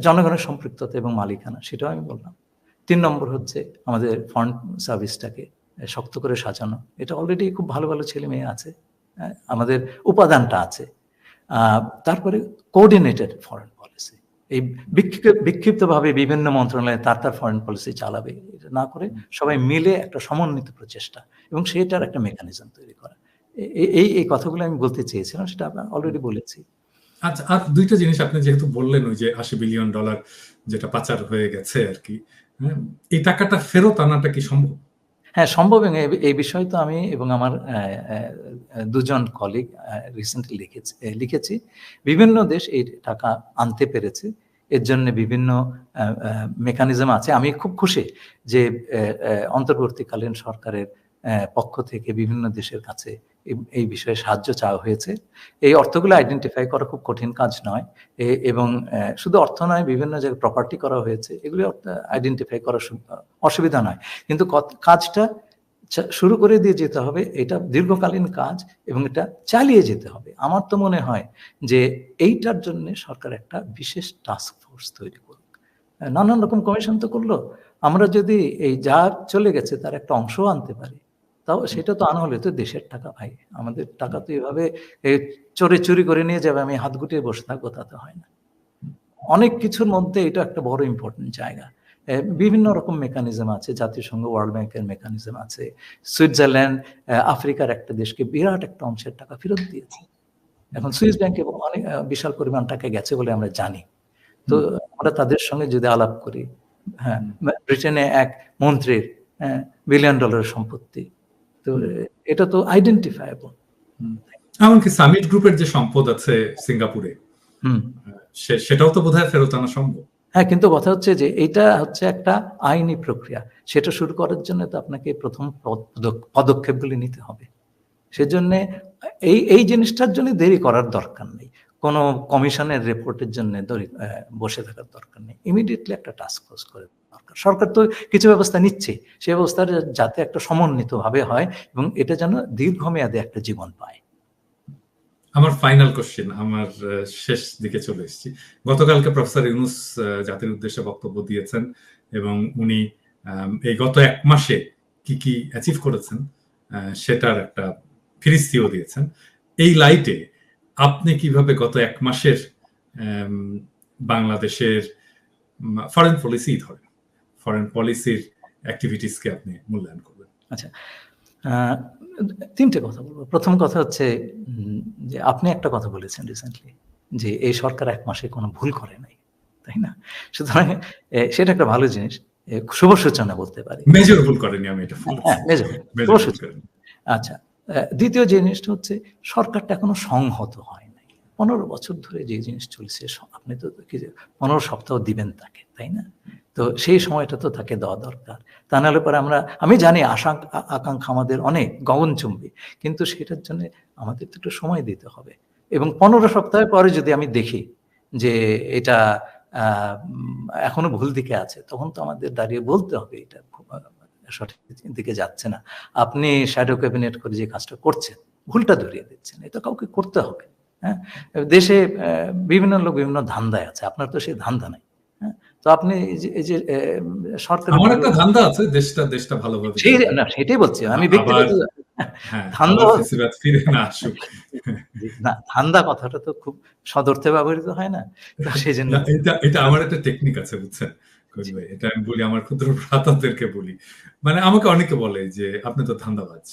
Speaker 2: জনগণের সম্পৃক্ততা এবং মালিকানা, সেটাও আমি বললাম। 3 নম্বর হচ্ছে আমাদের ফরেন সার্ভিসটাকে শক্ত করে সাজানো। এটা অলরেডি খুব ভালো ভালো ছেলে মেয়ে আছে, আমাদের উপাদানটা আছে। তারপরে কোঅর্ডিনেটেড ফরেন পলিসি, এই বিক্ষিপ্তভাবে বিভিন্ন মন্ত্রণালয়ে তার ফরেন পলিসি চালাবে, এটা না করে সবাই মিলে একটা সমন্বিত প্রচেষ্টা এবং সেটার একটা মেকানিজম তৈরি করা। এই কথাগুলো আমি বলতে চেয়েছিলাম, সেটা আমরা অলরেডি বলেছি।
Speaker 1: আচ্ছা, আর দুইটা জিনিস আপনি যেহেতু বললেন, ওই যে $80 বিলিয়ন যেটা পাচার হয়ে গেছে আর কি, হ্যাঁ, এই টাকাটা ফেরত আনাটা কি সম্ভব?
Speaker 2: হ্যাঁ, সম্ভব। এবং এই বিষয়ে তো আমি এবং আমার দুজন কলিগ রিসেন্টলি লিখেছি। বিভিন্ন দেশ এই টাকা আনতে পেরেছে। এর জন্য বিভিন্ন মেকানিজম আছে। আমি খুব খুশি যে অন্তর্বর্তীকালীন সরকারের পক্ষ থেকে বিভিন্ন দেশের কাছে এই বিষয়ে সাহায্য চাওয়া হয়েছে। এই অর্থগুলো আইডেন্টিফাই করা খুব কঠিন কাজ নয়। এবং শুধু অর্থ নয়, বিভিন্ন জায়গায় প্রপার্টি করা হয়েছে। এগুলি আইডেন্টিফাই করা অসুবিধা নয়। কিন্তু কাজটা শুরু করে দিয়ে যেতে হবে। এটা দীর্ঘকালীন কাজ এবং এটা চালিয়ে যেতে হবে। আমার তো মনে হয় যে এইটার জন্য সরকার একটা বিশেষ টাস্ক ফোর্স তৈরি করুক। নানান রকম কমিশন তো করলো। আমরা যদি এই যা চলে গেছে তার একটা অংশও আনতে পারি, তাও সেটা তো আনা হলে তো দেশের টাকা ভাই। আমাদের টাকা তো এভাবে চুরি করে নিয়ে যাবে, আমি হাত গুটিয়ে বসে থাকবো, তা তো হয় না। অনেক কিছুর মধ্যে এটা একটা বড় ইম্পর্টেন্ট জায়গা। বিভিন্ন রকম মেকানিজম আছে, জাতিসংঘ, ওয়ার্ল্ড ব্যাংকের মেকানিজম আছে। সুইজারল্যান্ড আফ্রিকার একটা দেশকে বিরাট একটা অংশের টাকা ফেরত দিয়েছে। এখন সুইস ব্যাংকে অনেক বিশাল পরিমাণ টাকা গেছে বলে আমরা জানি। তো আমরা তাদের সঙ্গে যদি আলাপ করি, হ্যাঁ, ব্রিটেনে এক মন্ত্রীর $1 বিলিয়ন সম্পত্তি, তো এটা তো আইডেন্টিফায়েবল।
Speaker 1: এমনকি সামিট গ্রুপের যে সম্পদ আছে সিঙ্গাপুরে, সেটাও তো বোধহয় ফেরত আনা সম্ভব।
Speaker 2: হ্যাঁ, কিন্তু কথা হচ্ছে যে এটা হচ্ছে একটা আইনি প্রক্রিয়া। সেটা শুরু করার জন্য তো আপনাকে প্রথম পদক্ষেপগুলি নিতে হবে। সেজন্য এই জিনিসটার জন্য দেরি করার দরকার নেই। কোনো কমিশনের রিপোর্টের জন্য বসে থাকার দরকার নেই। ইমিডিয়েটলি একটা টাস্ক ফোর্স করে দরকার। সরকার তো কিছু ব্যবস্থা নিচ্ছে, সেই ব্যবস্থা যাতে একটা সমন্বিতভাবে হয় এবং এটা যেন দীর্ঘমেয়াদে একটা জীবন পায়।
Speaker 1: আমার ফাইনাল কোশ্চেন, আমার শেষ দিকে চলে এসেছি। গতকালকে প্রফেসর ইউনূস জাতির উদ্দেশ্যে বক্তব্য দিয়েছেন এবং উনি এই গত 1 মাসে কি কি অ্যাচিভ করেছেন সেটার একটা ফিরিস্তিও দিয়েছেন। এই লাইটে আপনি কিভাবে গত 1 মাসের বাংলাদেশের ফরেন পলিসি ধরেন, ফরেন পলিসির অ্যাক্টিভিটিসকে আপনি মূল্যায়ন করবেন?
Speaker 2: আচ্ছা, 3টে কথা বলবো। প্রথম কথা হচ্ছে যে আপনি একটা কথা বলেছেন রিসেন্টলি যে এই সরকার 1 মাসে কোনো ভুল করে নাই, তাই না? সুতরাং সেটা একটা ভালো জিনিস, শুভ সূচনা বলতে পারি।
Speaker 1: মেজর ভুল করেনি, আমি এটা
Speaker 2: হ্যাঁ, শুভ সূচনা। আচ্ছা, দ্বিতীয় জিনিসটা হচ্ছে সরকারটা এখনো সংহত হয় নাই। 15 বছর ধরে যে জিনিস চলছে, আপনি তো 15 সপ্তাহ দিবেন তাকে, তাই না? তো সেই সময়টা তো তাকে দেওয়া দরকার। তা নাহলে পরে আমি জানি আকাঙ্ক্ষা আমাদের অনেক গগনচুম্বী, কিন্তু সেটার জন্য আমাদের তো একটু সময় দিতে হবে। এবং 15 সপ্তাহের পরে যদি আমি দেখি যে এটা এখনো ভুল দিকে আছে, তখন তো আমাদের দাঁড়িয়ে বলতে হবে এটা সঠিক দিকে যাচ্ছে না। আপনি শ্যাডো ক্যাবিনেট করে যে কাজটা করছেন, ভুলটা ধরিয়ে দিচ্ছেন। এটা কাউকে করতে হবে। হ্যাঁ, দেশে বিভিন্ন লোক বিভিন্ন ধান্দায় আছে, আপনার তো সেই ধান্দা নাই। হ্যাঁ, তো আপনি এই যে সরকার,
Speaker 1: আমার একটা ধান্দা আছে দেশটা ভালোভাবে,
Speaker 2: না সেটাই বলছি আমি, ব্যক্তিগত ধান্দা
Speaker 1: ফিরে না আসুক।
Speaker 2: না, ধান্দা কথাটা তো খুব সদর্থে ব্যবহৃত হয় না, তো সেই জন্য
Speaker 1: এটা আমার একটা টেকনিক আছে, বুঝছেন কবির ভাই, এটা আমি বলি আমার ক্ষুদ্র ভ্রাতাদেরকে বলি। মানে আমাকে অনেকে বলে যে আপনি তো ধান্দাবাজ,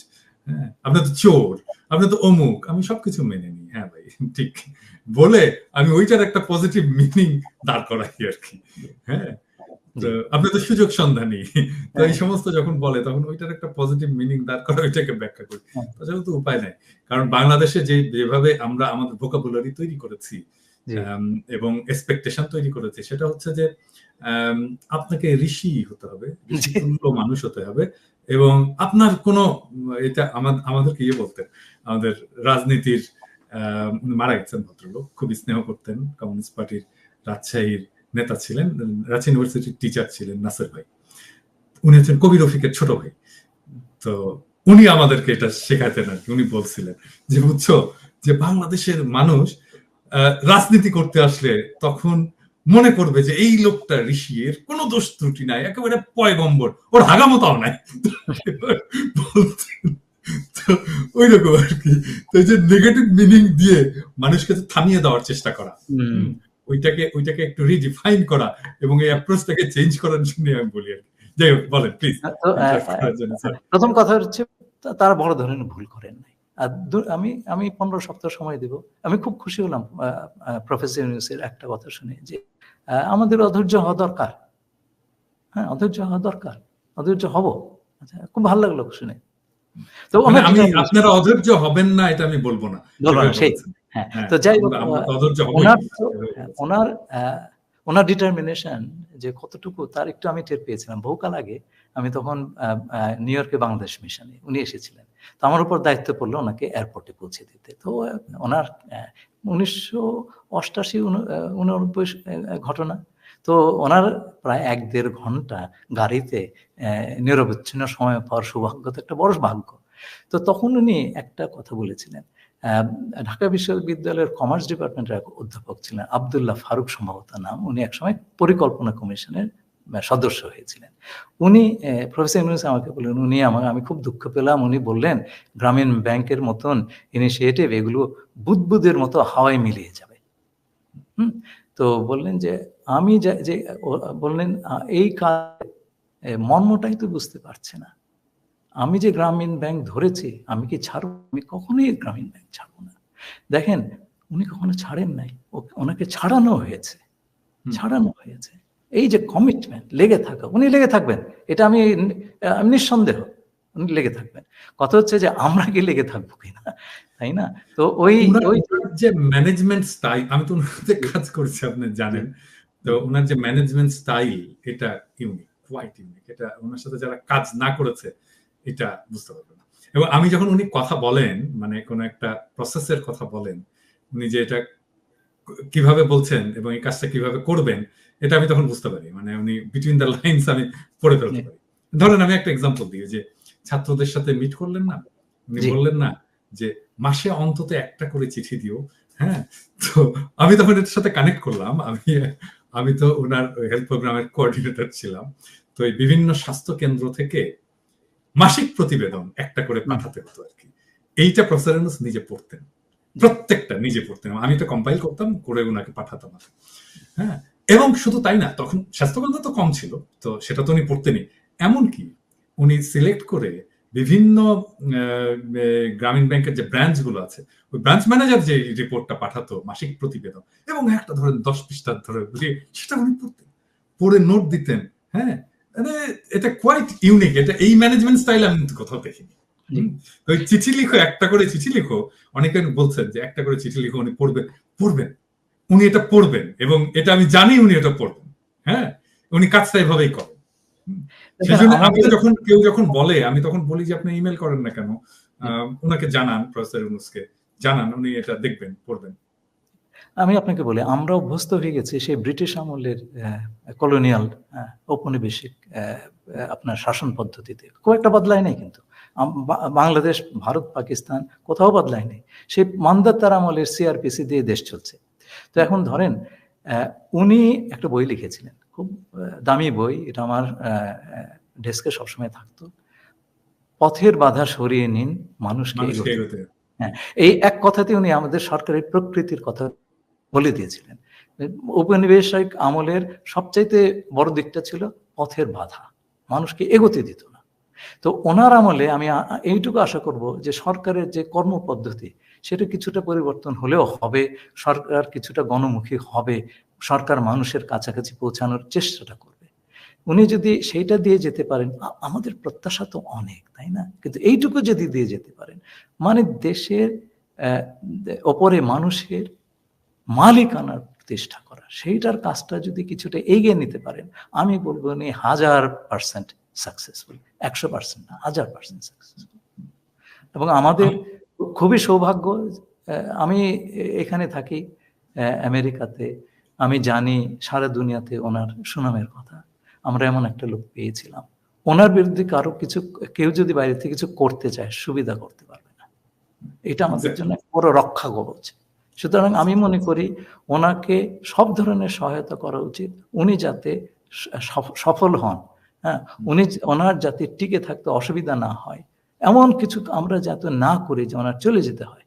Speaker 1: হ্যাঁ, আপনি তো চোর, আপনি তো অমুক। আমি সবকিছু মেনে নিই, হ্যাঁ ভাই ঠিক বলে আমি ওইটার একটা পজিটিভ মিনিং দাঁড় করাই আর কি। হ্যাঁ, আপনি তো সুযোগ সন্ধানী, তো এই সমস্ত যখন বলে তখন ওইটার একটা পজিটিভ মিনিং দাঁড় করা, ওইটাকে ব্যাখ্যা করি। তাছাড়া তো উপায় নাই, কারণ বাংলাদেশে যেভাবে আমরা আমাদের ভোকাবুলারি তৈরি করেছি এবং এক্সপেকটেশন তৈরি করেছি, সেটা হচ্ছে যে আপনাকে ঋষি হতে হবে, ঋষিতুল্য মানুষ হতে হবে, এবং আপনার কোনো এটা আমাদেরকে বলতেন, আমাদের রাজনীতির মারা গেছেন ভদ্রলোক, খুব স্নেহ করতেন, কমিউনিস্ট পার্টির রাজশাহীর নেতা ছিলেন, রাজশাহী ইউনিভার্সিটির টিচার ছিলেন, নাসের ভাই। উনি হচ্ছেন কবি রফিকের ছোট ভাই। তো উনি আমাদেরকে এটা শেখাতেন আর কি। উনি বলছিলেন যে বুঝছো, যে বাংলাদেশের মানুষ রাজনীতি করতে আসলে তখন মনে করবে যে এই লোকটা ঋষি, এর কোনো দোষ ত্রুটি নাই, একেবারে পয়গম্বর, ওর হাগামতাও নাই। ওই রকম আর কি। তো যে নেগেটিভ মিনিং দিয়ে মানুষকে থামিয়ে দেওয়ার চেষ্টা করা, ওইটাকে একটু রিডিফাইন করা এবং এই অ্যাপ্রোচটাকে চেঞ্জ করার জন্য আমি বলি আর কি। যাই হোক, বলেন প্লিজ।
Speaker 2: প্রথম কথা হচ্ছে তারা বড় ধরনের ভুল করেন নাই। আমি আমি 15 সপ্তাহ সময় দিব। আমি খুব খুশি হলাম প্রফেসর ইউনূসের একটা কথা শুনে যে আমাদের অধৈর্য হওয়া দরকার। হ্যাঁ, অধৈর্য হওয়া দরকার। অধৈর্য হব। আচ্ছা, খুব ভালো লাগলো শুনে। তো
Speaker 1: মানে
Speaker 2: ওনার
Speaker 1: আমি
Speaker 2: ডিটারমিনেশন
Speaker 1: আপনারা অধৈর্য হবেন না এটা আমি বলবো না,
Speaker 2: বলবো না
Speaker 1: যেভাবে
Speaker 2: সেই।
Speaker 1: বলেছেন।
Speaker 2: হ্যাঁ,
Speaker 1: হ্যাঁ,
Speaker 2: তো যাই হোক
Speaker 1: আমরা তো অধৈর্য হবই,
Speaker 2: ওনার তো
Speaker 1: এভাবে বলেছেন।
Speaker 2: ওনার ডিটারমিনেশন যে কতটুকু তার একটু আমি টের পেয়েছিলাম। বহুকাল আগে আমি তখন নিউ ইয়র্কে বাংলাদেশ মিশনে উনি এসেছিলেন। তো আমার উপর দায়িত্ব পড়লো ওনাকে এয়ারপোর্টে পৌঁছে দিতে। তো ওনার 1988-89 ঘটনা। তো ওনার প্রায় ১-১.৫ ঘন্টা গাড়িতে নিরবচ্ছিন্ন সময় পাওয়ার সৌভাগ্য তো একটা বড় ভাগ্য। তো তখন উনি একটা কথা বলেছিলেন। ঢাকা বিশ্ববিদ্যালয়ের কমার্স ডিপার্টমেন্টের এক অধ্যাপক ছিলেন, আব্দুল্লাহ ফারুক সম্ভবত নাম। উনি একসময় পরিকল্পনা কমিশনের সদস্য হয়েছিলেন। উনি প্রফেসর ইউনূস আমাকে বললেন, আমি খুব দুঃখ পেলাম। উনি বললেন, গ্রামীণ ব্যাংকের মতন ইনিশিয়েটিভ এগুলো বুদবুদের মতো হাওয়ায় মিলিয়ে যাবে। তো বললেন যে আমি যে বললেন এই কাজ মর্মটাই তো বুঝতে পারছে না। আমি যে গ্রামীণ ব্যাংক ধরেছি, আমি কি ছাড়ব? আমি কখনোই গ্রামীণ ব্যাংক ছাড়বো না। দেখেন, উনি কখনো ছাড়েন নাই, ওনাকে ছাড়ানো হয়েছে। এই যে কমিটমেন্ট, লেগে থাকা, উনি লেগে থাকবেন, এটা আমি নিঃসন্দেহ উনি লেগে থাকবেন। কথা হচ্ছে যে আমরা কি লেগে থাকবো কিনা, তাই না? তো ওই
Speaker 1: যে ম্যানেজমেন্ট স্টাইল, আমি তো ওনার সাথে কাজ করছি, আপনি জানেন। তো ওনার যে ম্যানেজমেন্ট স্টাইল, এটা ইউনিক, কোয়াইট ইউনিক। এটা ওনার সাথে যারা কাজ না করেছে এটা বুঝতে পারবে না। এবং আমি যখন উনি কথা বলেন, মানে কোন একটা প্রসেসের কথা বলেন, উনি যে এটা কিভাবে বলছেন এবং এই কাজটা কিভাবে করবেন, এটা আমি তখন বুঝতে পারি। মানে উনি বিটুইন দ্য লাইনস আমি পড়ে ফেলতে পারি। ধরেন আমি একটা এক্সাম্পল দিই, যে ছাত্রদের সাথে মিট করলেন না, উনি বললেন না যে মাসে অন্তত একটা করে চিঠি দিও। হ্যাঁ, তো আমি তখন এটার সাথে কানেক্ট করলাম। আমি তো ওনার হেলথ প্রোগ্রামের কোঅর্ডিনেটর ছিলাম। তো এই বিভিন্ন স্বাস্থ্য কেন্দ্র থেকে মাসিক প্রতিবেদন একটা করে পাঠাতে হতো আর কি। এইটা প্রফেসর ইউনূস নিজে পড়তেন, প্রত্যেকটা নিজে পড়তেন। আমি এটা কম্পাইল করতাম, করে ওনাকে পাঠাতাম। হ্যাঁ, এবং শুধু তাই না, তখন স্বাস্থ্যকেন্দ্র তো কম ছিল, তো সেটা তো উনি পড়তেনই। এমনকি উনি সিলেক্ট করে বিভিন্ন গ্রামীণ ব্যাংকের যে ব্রাঞ্চ গুলো আছে, ওই ব্রাঞ্চ ম্যানেজার যে রিপোর্টটা পাঠাতো, মাসিক প্রতিবেদন, এবং একটা ধরেন 10 পৃষ্ঠার ধরে সেটা উনি পড়তেন, পড়ে নোট দিতেন। হ্যাঁ, এটা কোয়াইট ইউনিক। এটা এই ম্যানেজমেন্ট স্টাইল আমি কিন্তু কোথাও দেখিনি। ওই চিঠি লিখো, একটা করে চিঠি লিখো। অনেকে বলছেন যে একটা করে চিঠি লিখো, উনি পড়বেন, উনি এটা পড়বেন, এবং এটা আমি জানি উনি এটা পড়বেন। হ্যাঁ, উনি কাজটা এভাবেই করেন। সেজন্য আমি যখন কেউ যখন বলে, আমি তখন বলি যে আপনি ইমেল করেন না কেন, ওনাকে জানান, প্রফেসর ইউনূসকে জানান, উনি এটা দেখবেন, পড়বেন।
Speaker 2: আমি আপনাকে বলি, আমরা অভ্যস্ত হয়ে গেছি সেই ব্রিটিশ আমলের কলোনিয়াল ঔপনিবেশিক আপনার শাসন পদ্ধতিতে। খুব একটা বদলায় নাই কিন্তু। বাংলাদেশ, ভারত, পাকিস্তান কোথাও বদলায় নাই। সেই মান্দাতার আমলের সিআরপিসি দিয়ে দেশ চলছে। তো এখন ধরেন, উনি একটা বই লিখেছিলেন, খুব দামি বই, এটা আমার ডেস্কে সবসময় থাকতো। পথের বাধা সরিয়ে নিন, মানুষকে এগোতে। হ্যাঁ, এই এক কথাতে উনি আমাদের সরকারের প্রকৃতির কথা বলে দিয়েছিলেন। ঔপনিবেশিক আমলের সবচাইতে বড় দিকটা ছিল পথের বাধা, মানুষকে এগোতে দিত না। তো ওনার আমলে আমি এইটুকু আশা করব যে সরকারের যে কর্মপদ্ধতি, সেটা কিছুটা পরিবর্তন হলেও হবে, সরকার কিছুটা গণমুখী হবে, সরকার মানুষের কাছাকাছি পৌঁছানোর চেষ্টাটা করবে। উনি যদি সেইটা দিয়ে যেতে পারেন, আমাদের প্রত্যাশা তো অনেক, তাই না? কিন্তু এইটুকু যদি দিয়ে যেতে পারেন, মানে দেশের ওপরে মানুষের মালিকানার প্রতিষ্ঠা করা, সেইটার কাজটা যদি কিছুটা এগিয়ে নিতে পারেন, আমি বলবো উনি 1000% সাকসেসফুল, 100% না, 1000% সাকসেসফুল। এবং আমাদের খুবই সৌভাগ্য, আমি এখানে থাকি আমেরিকাতে, আমি জানি সারা দুনিয়াতে ওনার সুনামের কথা। আমরা এমন একটা লোক পেয়েছিলাম, ওনার বিরুদ্ধে কেউ যদি বাইরে থেকে কিছু করতে চায়, সুবিধা করতে পারবে না। এটা আমাদের জন্য বড় রক্ষা কবচ। সুতরাং আমি মনে করি ওনাকে সব ধরনের সহায়তা করা উচিত, উনি যাতে সফল হন। হ্যাঁ, ওনার যাতে টিকে থাকতে অসুবিধা না হয়, এমন কিছু আমরা যাতে না করি যে ওনার চলে যেতে হয়।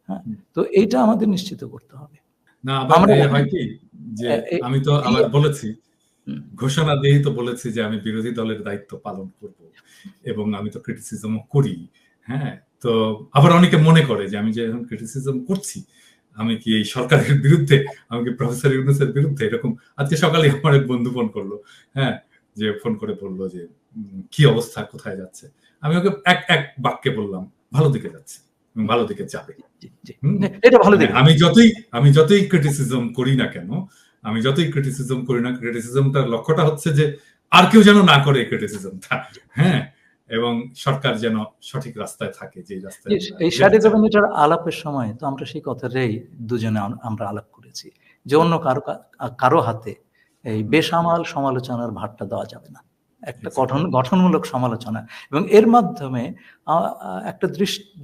Speaker 2: হ্যাঁ, তো এইটা আমাদের নিশ্চিত করতে হবে।
Speaker 1: না, আবার হয় কি যে আমি তো আবার বলেছি, ঘোষণা দিয়েই তো বলেছি যে আমি বিরোধী দলের দায়িত্ব পালন করব, এবং আমি তো ক্রিটিসিজমও করি। হ্যাঁ, তো আবার অনেকে মনে করে যে আমি যে এখন ক্রিটিসিজম করছি, আমি কি এই সরকারের বিরুদ্ধে, আমি কি প্রফেসর ইউনূসের বিরুদ্ধে। এরকম আজকে সকালে আমার এক বন্ধু ফোন করলো, হ্যাঁ, যে ফোন করে বললো যে কি অবস্থা, কোথায় যাচ্ছে। আমি ওকে এক এক বাক্যে বললাম, ভালো দিকে যাচ্ছে, ভালো দিকে যাবে।
Speaker 2: এটা ভালো দিক।
Speaker 1: আমি যতই ক্রিটিসিজম করি না কেন, ক্রিটিসিজমটার লক্ষ্যটা হচ্ছে যে আর কেউ যেন না করে ক্রিটিসিজমটা, হ্যাঁ, এবং সরকার যেন সঠিক রাস্তায় থাকে, যে রাস্তায়।
Speaker 2: এই শ্যাডো ক্যাবিনেটের আলাপের সময় তো আমরা সেই কথাটাই দুজনে আমরা আলাপ করেছি যে অন্য কারো হাতে এই বেসামাল সমালোচনার ভারটা দেওয়া যাবে না, একটা গঠনমূলক সমালোচনা, এবং এর মাধ্যমে একটা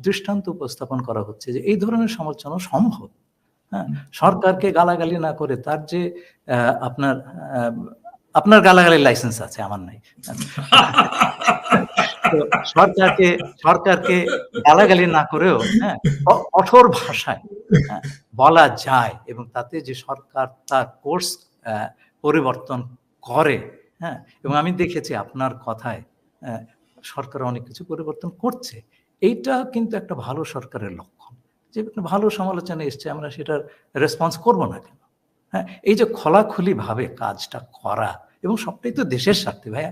Speaker 2: দৃষ্টান্ত উপস্থাপন করা হচ্ছে যে এই ধরনের সমালোচনা সম্ভব। হ্যাঁ, সরকারকে গালাগালি না করে তার যে আপনার গালাগালির লাইসেন্স আছে, আমার নাই। তো সরকারকে গালাগালি না করেও, হ্যাঁ, কঠোর ভাষায় বলা যায়, এবং তাতে যে সরকার তার কোর্স পরিবর্তন করে, হ্যাঁ, এবং আমি দেখেছি আপনার কথায় সরকার অনেক কিছু পরিবর্তন করছে। এইটা কিন্তু একটা ভালো সরকারের লক্ষণ, যে ভালো সমালোচনা এসছে, আমরা সেটার রেসপন্স করব না কেন? হ্যাঁ, এই যে খোলাখুলি ভাবে কাজটা করা, এবং সবটাই তো দেশের স্বার্থে ভাইয়া।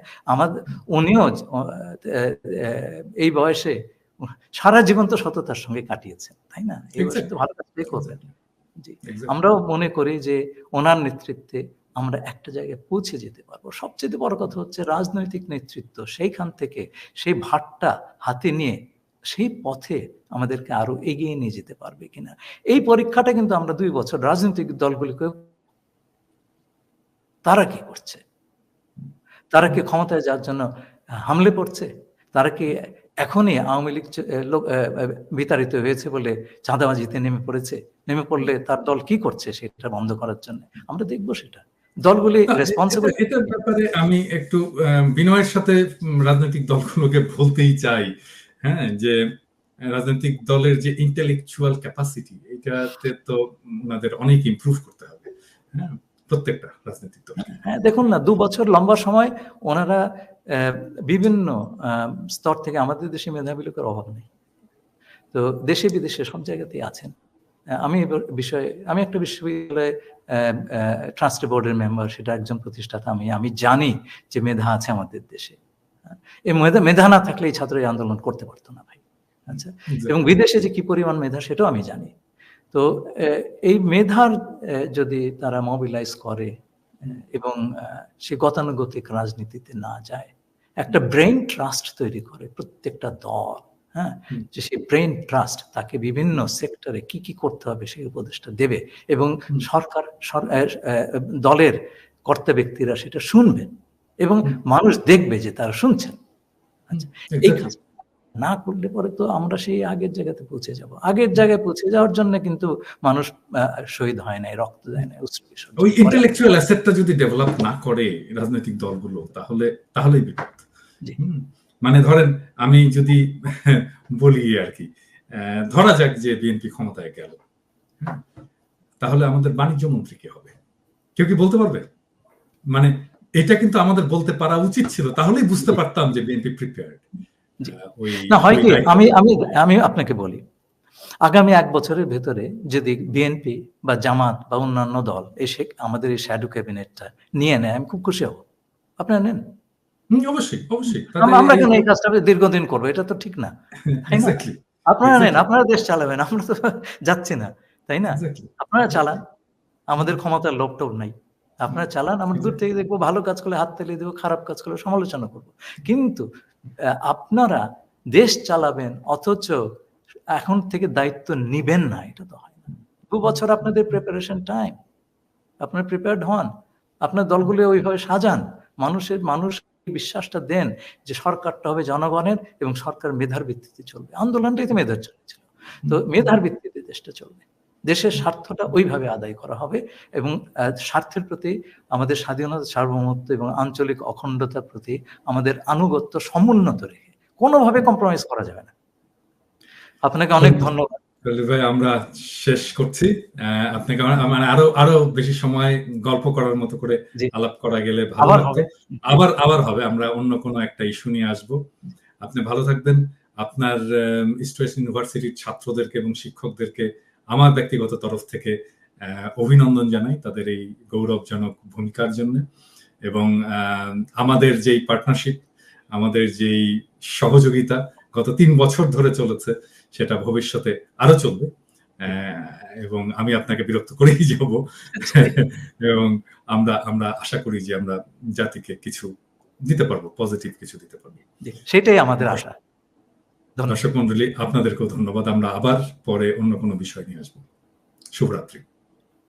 Speaker 2: উনিও এই বয়সে সারা জীবন তো সততার সঙ্গে কাটিয়েছেন, তাই না? এই বয়সে তো ভালো কাজ করবেন। জি, আমরাও মনে করি যে ওনার নেতৃত্বে আমরা একটা জায়গায় পৌঁছে যেতে পারবো। সবচেয়ে বড় কথা হচ্ছে রাজনৈতিক নেতৃত্ব সেইখান থেকে সেই ভারটা হাতে নিয়ে সেই পথে আমাদেরকে আরো এগিয়ে নিয়ে যেতে পারবে কিনা, এই পরীক্ষাটা কিন্তু আমরা 2 বছর রাজনৈতিক দলগুলিকে, তারা কি করছে? তারা কি ক্ষমতায় যাওয়ার জন্য হামলে পড়ছে? তারা কি এখনই আওয়ামী লীগ বিতাড়িত হয়েছে বলে চাঁদাবাজিতে নেমে পড়লে তার দল কি করছে সেটা বন্ধ করার জন্য? আমরা দেখবো সেটা। দলগুলি রেসপন্সিবল।
Speaker 1: এটার ব্যাপারে আমি একটু বিনয়ের সাথে রাজনৈতিক দলগুলোকে বলতেই চাই, হ্যাঁ, যে রাজনৈতিক দলের যে ইন্টেলেকচুয়াল ক্যাপাসিটি, এটাতে তো ওনাদের অনেক ইমপ্রুভ করতে হবে, হ্যাঁ, প্রত্যেকটা রাজনৈতিক দল।
Speaker 2: হ্যাঁ, দেখুন না, 2 বছর লম্বা সময় ওনারা বিভিন্ন স্তর থেকে, আমাদের দেশে মেধাবী লোকের অভাব নেই, তো দেশে বিদেশে সব জায়গাতেই আছেন। আমি একটা বিশ্ববিদ্যালয়ে ট্রাস্টি বোর্ডের মেম্বার, সেটা একজন প্রতিষ্ঠাতা আমি জানি যে মেধা আছে আমাদের দেশে। এই মেধা না থাকলে এই ছাত্র আন্দোলন করতে পারতো না ভাই। আচ্ছা, এবং বিদেশে যে কি পরিমাণ মেধা সেটাও আমি জানি। তো এই মেধার যদি তারা মোবিলাইজ করে এবং সে গতানুগতিক রাজনীতিতে না যায়, একটা ব্রেইন ট্রাস্ট তৈরি করে প্রত্যেকটা দল, হ্যাঁ, যে সেই ব্রেইন ট্রাস্ট তাকে বিভিন্ন সেক্টরে কি করতে হবে সেই উপদেশটা দেবে, এবং সরকার দলের কর্তা ব্যক্তিরা সেটা শুনবেন এবং মানুষ দেখবে যে তারা শুনছেন। আচ্ছা, এই কাজ না করলে পরে তো আমরা সেই আগের জায়গাতে পৌঁছে যাব। আগের জায়গায় পৌঁছে যাওয়ার জন্য কিন্তু মানুষ শহীদ হয় নাই, রক্ত দেয় নাই,
Speaker 1: ওই ইন্টেলেকচুয়াল অ্যাসেটটা যদি ডেভেলপ না করে রাজনৈতিক দলগুলো, তাহলেই বিপদ। মানে ধরেন আমি যদি বলি আর কি, ধরা যাক যে বিএনপি ক্ষমতায় গেল, তাহলে আমাদের বাণিজ্য মন্ত্রী কে হবে? কেউ কি বলতে পারবে? মানে এটা কিন্তু আমাদের বলতে পারা উচিত ছিল, তাহলেই বুঝতে পারতাম যে বিএনপি প্রিপেয়ার্ড।
Speaker 2: না হয় কি, আমি আপনাকে বলি, আগামী 1 বছরের ভেতরে যদি বিএনপি বা জামাত বা অন্যান্য দল এসে আমাদের এই শ্যাডো ক্যাবিনেটটা নিয়ে নেয়, আমি খুব খুশি হব। আপনারা নেন?
Speaker 1: অবশ্যই।
Speaker 2: আমরা কেন এই কাজটা দীর্ঘদিন করবো? এটা তো ঠিক না, তাই না? আপনারা নেন, আপনারা দেশ চালাবেন, আমরা তো যাচ্ছি না, তাই না? আপনারা চালান, আমাদের ক্ষমতার লোভটোভ নাই, আপনারা চালান। আমরা দূর থেকে দেখবো, ভালো কাজ করলে হাত তালি দেবো, খারাপ কাজ করলে সমালোচনা করবো। কিন্তু আপনারা দেশ চালাবেন অথচ এখন থেকে দায়িত্ব নিবেন না, এটা তো হয় না। 2 বছর আপনাদের প্রিপারেশন টাইম, আপনারা প্রিপেয়ার্ড হন, আপনার দলগুলো ওইভাবে সাজান, মানুষ বিশ্বাসটা দেন যে সরকারটা হবে জনগণের এবং সরকার মেধার ভিত্তিতে চলবে। আন্দোলনটাই তো মেধার জন্য ছিল, তো মেধার ভিত্তিতে দেশটা চলবে। দেশের স্বার্থটা ওইভাবে আদায় করা হবে এবং স্বার্থের প্রতি, আমাদের স্বাধীনতা, সার্বভৌমত্ব এবং আঞ্চলিক অখণ্ডতার প্রতি আমাদের আনুগত্য সমুন্নত রেখে কোনোভাবে কম্প্রোমাইজ করা যাবে না। আপনাকে অনেক ধন্যবাদ
Speaker 1: ভাই, আমরা শেষ করছি। আপনাকে মানে আরো বেশি সময় গল্প করার মতো করে আলাপ করা গেলে ভালো লাগতো। আবার হবে, আমরা অন্য কোনো একটা ইস্যু নিয়ে আসবো। আপনি ভালো থাকবেন, আপনার ইস্ট ওয়েস্ট ইউনিভার্সিটির ছাত্রদেরকে এবং শিক্ষকদেরকে আমার ব্যক্তিগত তরফ থেকে অভিনন্দন জানাই তাদের এই গৌরবজনক ভূমিকার জন্য। এবং আমাদের যেই পার্টনারশিপ, আমাদের যেই সহযোগিতা গত 3 বছর ধরে চলেছে, সেটা ভবিষ্যতে আরো চলবে। এবং আমি আপনাকে বিরক্ত করেই যাব। এবং আমরা আশা করি যে আমরা জাতিকে কিছু দিতে পারবো, পজিটিভ কিছু দিতে পারবো।
Speaker 2: সেটাই আমাদের আশা।
Speaker 1: দর্শক মন্ডলী, আপনাদেরকেও ধন্যবাদ। আমরা আবার পরে অন্য কোনো বিষয় নিয়ে আসবো। শুভরাত্রি।